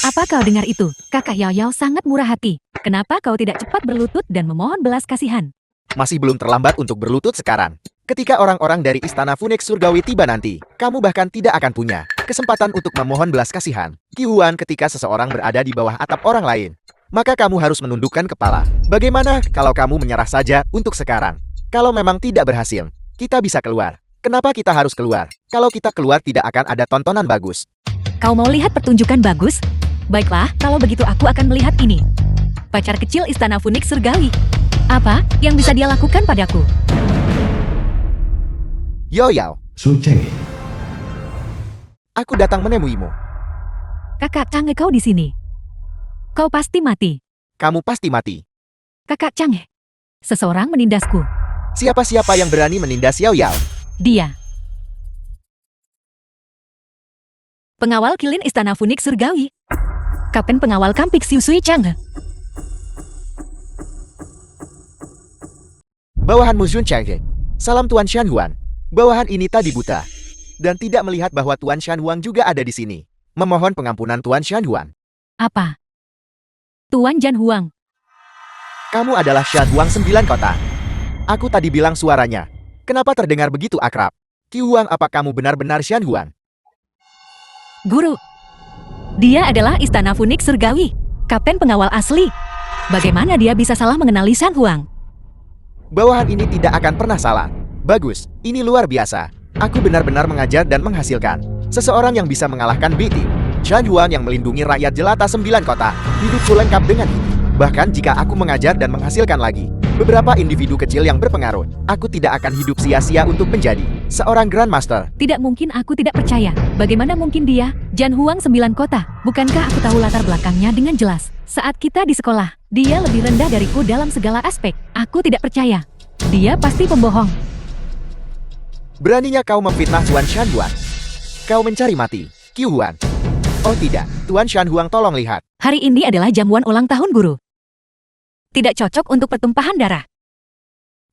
Apa kau dengar itu? Kakak Yao Yao sangat murah hati. Kenapa kau tidak cepat berlutut dan memohon belas kasihan? Masih belum terlambat untuk berlutut sekarang. Ketika orang-orang dari Istana Phoenix Surgawi tiba nanti, kamu bahkan tidak akan punya kesempatan untuk memohon belas kasihan. Qi Huan, ketika seseorang berada di bawah atap orang lain, maka kamu harus menundukkan kepala. Bagaimana kalau kamu menyerah saja untuk sekarang? Kalau memang tidak berhasil, kita bisa keluar. Kenapa kita harus keluar? Kalau kita keluar tidak akan ada tontonan bagus. Kau mau lihat pertunjukan bagus? Baiklah, kalau begitu aku akan melihat ini. Pacar kecil Istana Phoenix Surgawi. Apa yang bisa dia lakukan padaku? Yoyao, Su Cheng, aku datang menemuimu. Kakak Chang'e kau di sini. Kau pasti mati. Kamu pasti mati. Kakak Chang'e, seseorang menindasku. Siapa-siapa yang berani menindas Yoyao? Dia. Pengawal kilin Istana Phoenix Surgawi. Kapten pengawal Kampik Xiu Sui Chang'e. Bawahan Muzun Chang'e. Salam Tuan Shanhuan. Bawahan ini tadi buta. Dan tidak melihat bahwa Tuan Shanhuang juga ada di sini. Memohon pengampunan Tuan Shanhuan. Apa? Tuan Jan Huang. Kamu adalah Shanhuang 9 kota. Aku tadi bilang suaranya. Kenapa terdengar begitu akrab? Qi Huang, apa kamu benar-benar Shanhuan? Guru. Dia adalah Istana Phoenix Surgawi. Kapten pengawal asli. Bagaimana dia bisa salah mengenali Shanhuang? Bawahan ini tidak akan pernah salah. Bagus, ini luar biasa. Aku benar-benar mengajar dan menghasilkan seseorang yang bisa mengalahkan B-Team. Shanhuan yang melindungi rakyat jelata 9 kota. Hidupku lengkap dengan ini. Bahkan jika aku mengajar dan menghasilkan lagi beberapa individu kecil yang berpengaruh, aku tidak akan hidup sia-sia untuk menjadi seorang Grandmaster. Tidak mungkin, aku tidak percaya. Bagaimana mungkin dia? Jan Huang 9 kota. Bukankah aku tahu latar belakangnya dengan jelas? Saat kita di sekolah, dia lebih rendah dariku dalam segala aspek. Aku tidak percaya. Dia pasti pembohong. Beraninya kau memfitnah Tuan Shan Huang. Kau mencari mati, Qiu Huan. Oh tidak, Tuan Shan Huang, tolong lihat. Hari ini adalah jamuan ulang tahun guru. Tidak cocok untuk pertumpahan darah.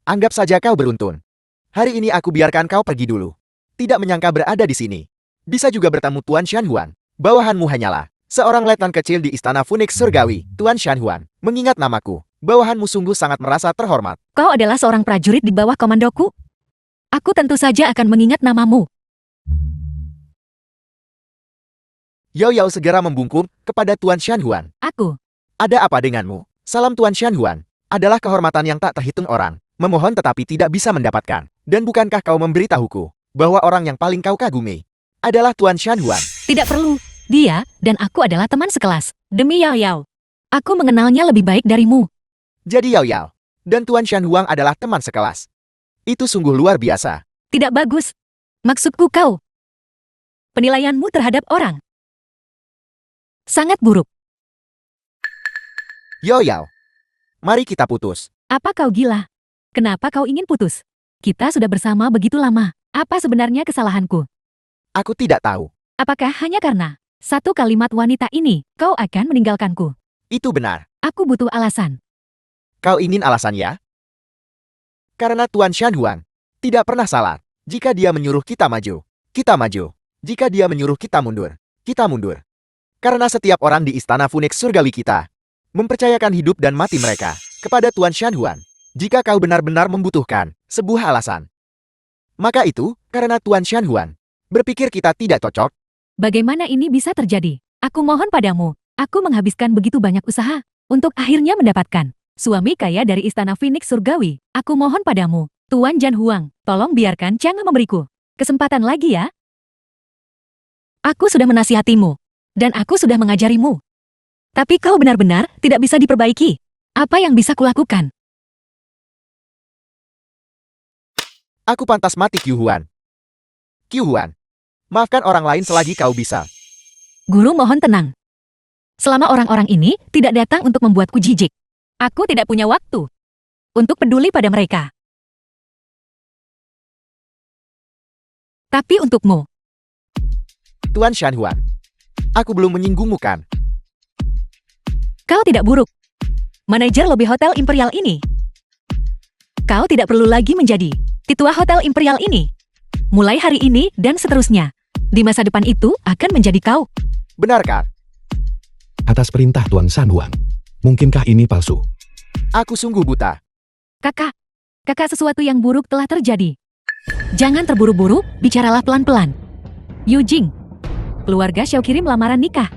Anggap saja kau beruntun. Hari ini aku biarkan kau pergi dulu. Tidak menyangka berada di sini. Bisa juga bertemu Tuan Shan Huan. Bawahanmu hanyalah seorang letnan kecil di Istana Phoenix Surgawi. Tuan Shan Huan, mengingat namaku, bawahanmu sungguh sangat merasa terhormat. Kau adalah seorang prajurit di bawah komandoku. Aku tentu saja akan mengingat namamu. Yao Yao segera membungkuk kepada Tuan Shan Huan. Aku. Ada apa denganmu? Salam Tuan Shan Huan. Adalah kehormatan yang tak terhitung orang. Memohon tetapi tidak bisa mendapatkan. Dan bukankah kau memberitahuku bahwa orang yang paling kau kagumi adalah Tuan Shan Huan? Tidak perlu. Dia dan aku adalah teman sekelas. Demi Yao Yao. Aku mengenalnya lebih baik darimu. Jadi Yao Yao dan Tuan Shan Huang adalah teman sekelas. Itu sungguh luar biasa. Tidak bagus. Maksudku kau. Penilaianmu terhadap orang sangat buruk. Yao Yao, mari kita putus. Apa kau gila? Kenapa kau ingin putus? Kita sudah bersama begitu lama. Apa sebenarnya kesalahanku? Aku tidak tahu. Apakah hanya karena satu kalimat wanita ini, kau akan meninggalkanku? Itu benar. Aku butuh alasan. Kau ingin alasan ya? Karena Tuan Shan Huang tidak pernah salah. Jika dia menyuruh kita maju, kita maju. Jika dia menyuruh kita mundur. Karena setiap orang di Istana Phoenix Surgawi kita mempercayakan hidup dan mati mereka kepada Tuan Shan Huan. Jika kau benar-benar membutuhkan sebuah alasan, maka itu karena Tuan Shan Huan berpikir kita tidak cocok. Bagaimana ini bisa terjadi? Aku mohon padamu. Aku menghabiskan begitu banyak usaha untuk akhirnya mendapatkan suami kaya dari Istana Phoenix Surgawi. Aku mohon padamu, Tuan Jan Huang, tolong biarkan Chang memberiku kesempatan lagi ya. Aku sudah menasihatimu, dan aku sudah mengajarimu. Tapi kau benar-benar tidak bisa diperbaiki. Apa yang bisa kulakukan? Aku pantas mati, Qiu Huan. Qiu Huan, maafkan orang lain selagi kau bisa. Guru mohon tenang. Selama orang-orang ini tidak datang untuk membuatku jijik, aku tidak punya waktu untuk peduli pada mereka. Tapi untukmu, Tuan Shan Huan, aku belum menyinggungmu kan? kau tidak buruk. Manajer lobi Hotel Imperial ini. Kau tidak perlu lagi menjadi tetua Hotel Imperial ini. Mulai hari ini dan seterusnya. Di masa depan itu akan menjadi kau. Benarkah? Atas perintah Tuan Shan Huang. Mungkinkah ini palsu? Aku sungguh buta. Kakak sesuatu yang buruk telah terjadi. Jangan terburu-buru, bicaralah pelan-pelan. Yu Jing, keluarga Xiao kirim lamaran nikah.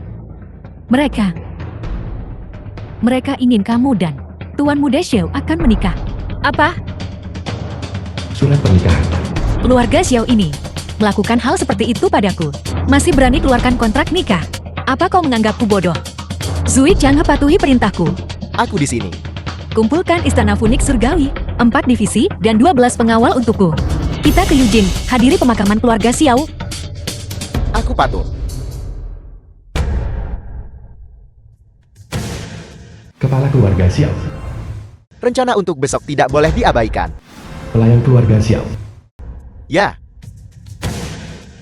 Mereka ingin kamu dan Tuan Muda Xiao akan menikah. Apa? Surat pernikahan. Keluarga Xiao ini melakukan hal seperti itu padaku. Masih berani keluarkan kontrak nikah. Apa kau menganggapku bodoh? Zui, jangan patuhi perintahku. Aku di sini. Kumpulkan Istana Phoenix Surgawi, 4 divisi, dan 12 pengawal untukku. Kita ke Yujin, hadiri pemakaman keluarga Xiao. Aku patuh. Kepala keluarga Xiao. Rencana untuk besok tidak boleh diabaikan. Pelayan keluarga Xiao. Ya.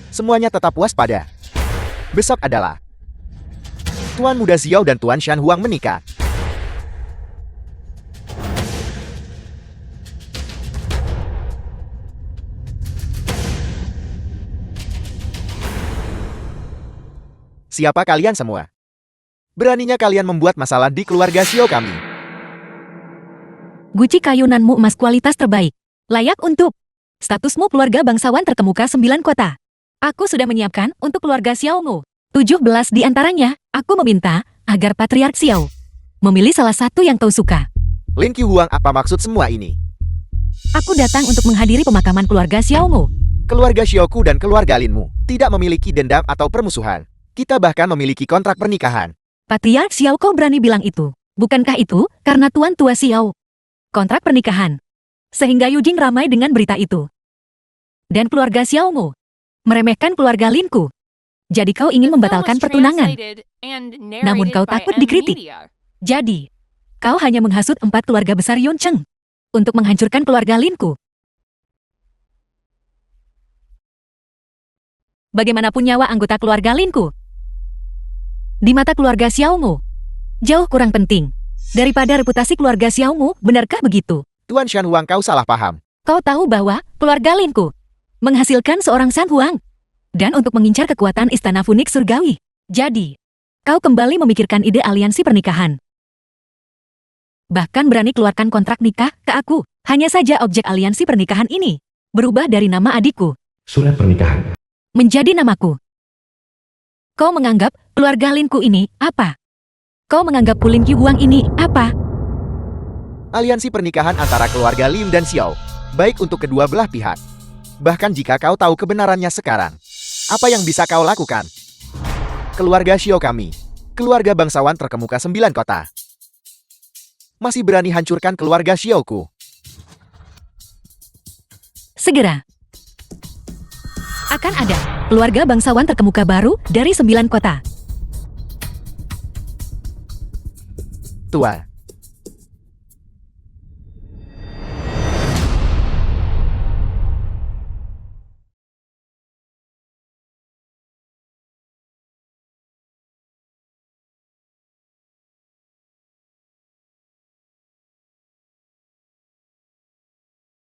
Semuanya tetap waspada. Besok adalah Tuan Muda Xiao dan Tuan Shan Huang menikah. Siapa kalian semua? Beraninya kalian membuat masalah di keluarga Xiao kami. Guci kayunanmu emas kualitas terbaik. Layak untuk statusmu keluarga bangsawan terkemuka 9 kota. Aku sudah menyiapkan untuk keluarga Xiaomu 17 di antaranya. Aku meminta agar Patriark Xiao memilih salah satu yang kau suka. Lin Qiu Huang, apa maksud semua ini? Aku datang untuk menghadiri pemakaman keluarga Xiaomu. Keluarga Xiaoku dan keluarga Linmu tidak memiliki dendam atau permusuhan. Kita bahkan memiliki kontrak pernikahan. Patriark Xiao, kau berani bilang itu? Bukankah itu karena Tuan Tua Xiao? Kontrak pernikahan. Sehingga Yujing ramai dengan berita itu. Dan keluarga Xiaomu meremehkan keluarga Linku. Jadi kau ingin membatalkan pertunangan. Namun kau takut dikritik. Jadi, kau hanya menghasut 4 keluarga besar Yuncheng untuk menghancurkan keluarga Linku. Bagaimanapun nyawa anggota keluarga Linku, di mata keluarga Xiaomu, jauh kurang penting daripada reputasi keluarga Xiaomu, benarkah begitu? Tuan Shan Huang, kau salah paham. Kau tahu bahwa keluarga Linku menghasilkan seorang San Huang dan untuk mengincar kekuatan istana Phoenix surgawi. Jadi, kau kembali memikirkan ide aliansi pernikahan. Bahkan berani keluarkan kontrak nikah ke aku. Hanya saja objek aliansi pernikahan ini berubah dari nama adikku Surat pernikahan. menjadi namaku. Kau menganggap keluarga Linku ini apa? Kau menganggap Pulin Qiu Huang ini apa? Aliansi pernikahan antara keluarga Lim dan Xiao baik untuk kedua belah pihak. Bahkan jika kau tahu kebenarannya sekarang, apa yang bisa kau lakukan? Keluarga Xiao kami, keluarga bangsawan terkemuka 9 kota, masih berani hancurkan keluarga Xiaoku. Segera akan ada keluarga bangsawan terkemuka baru dari 9 kota. Tua,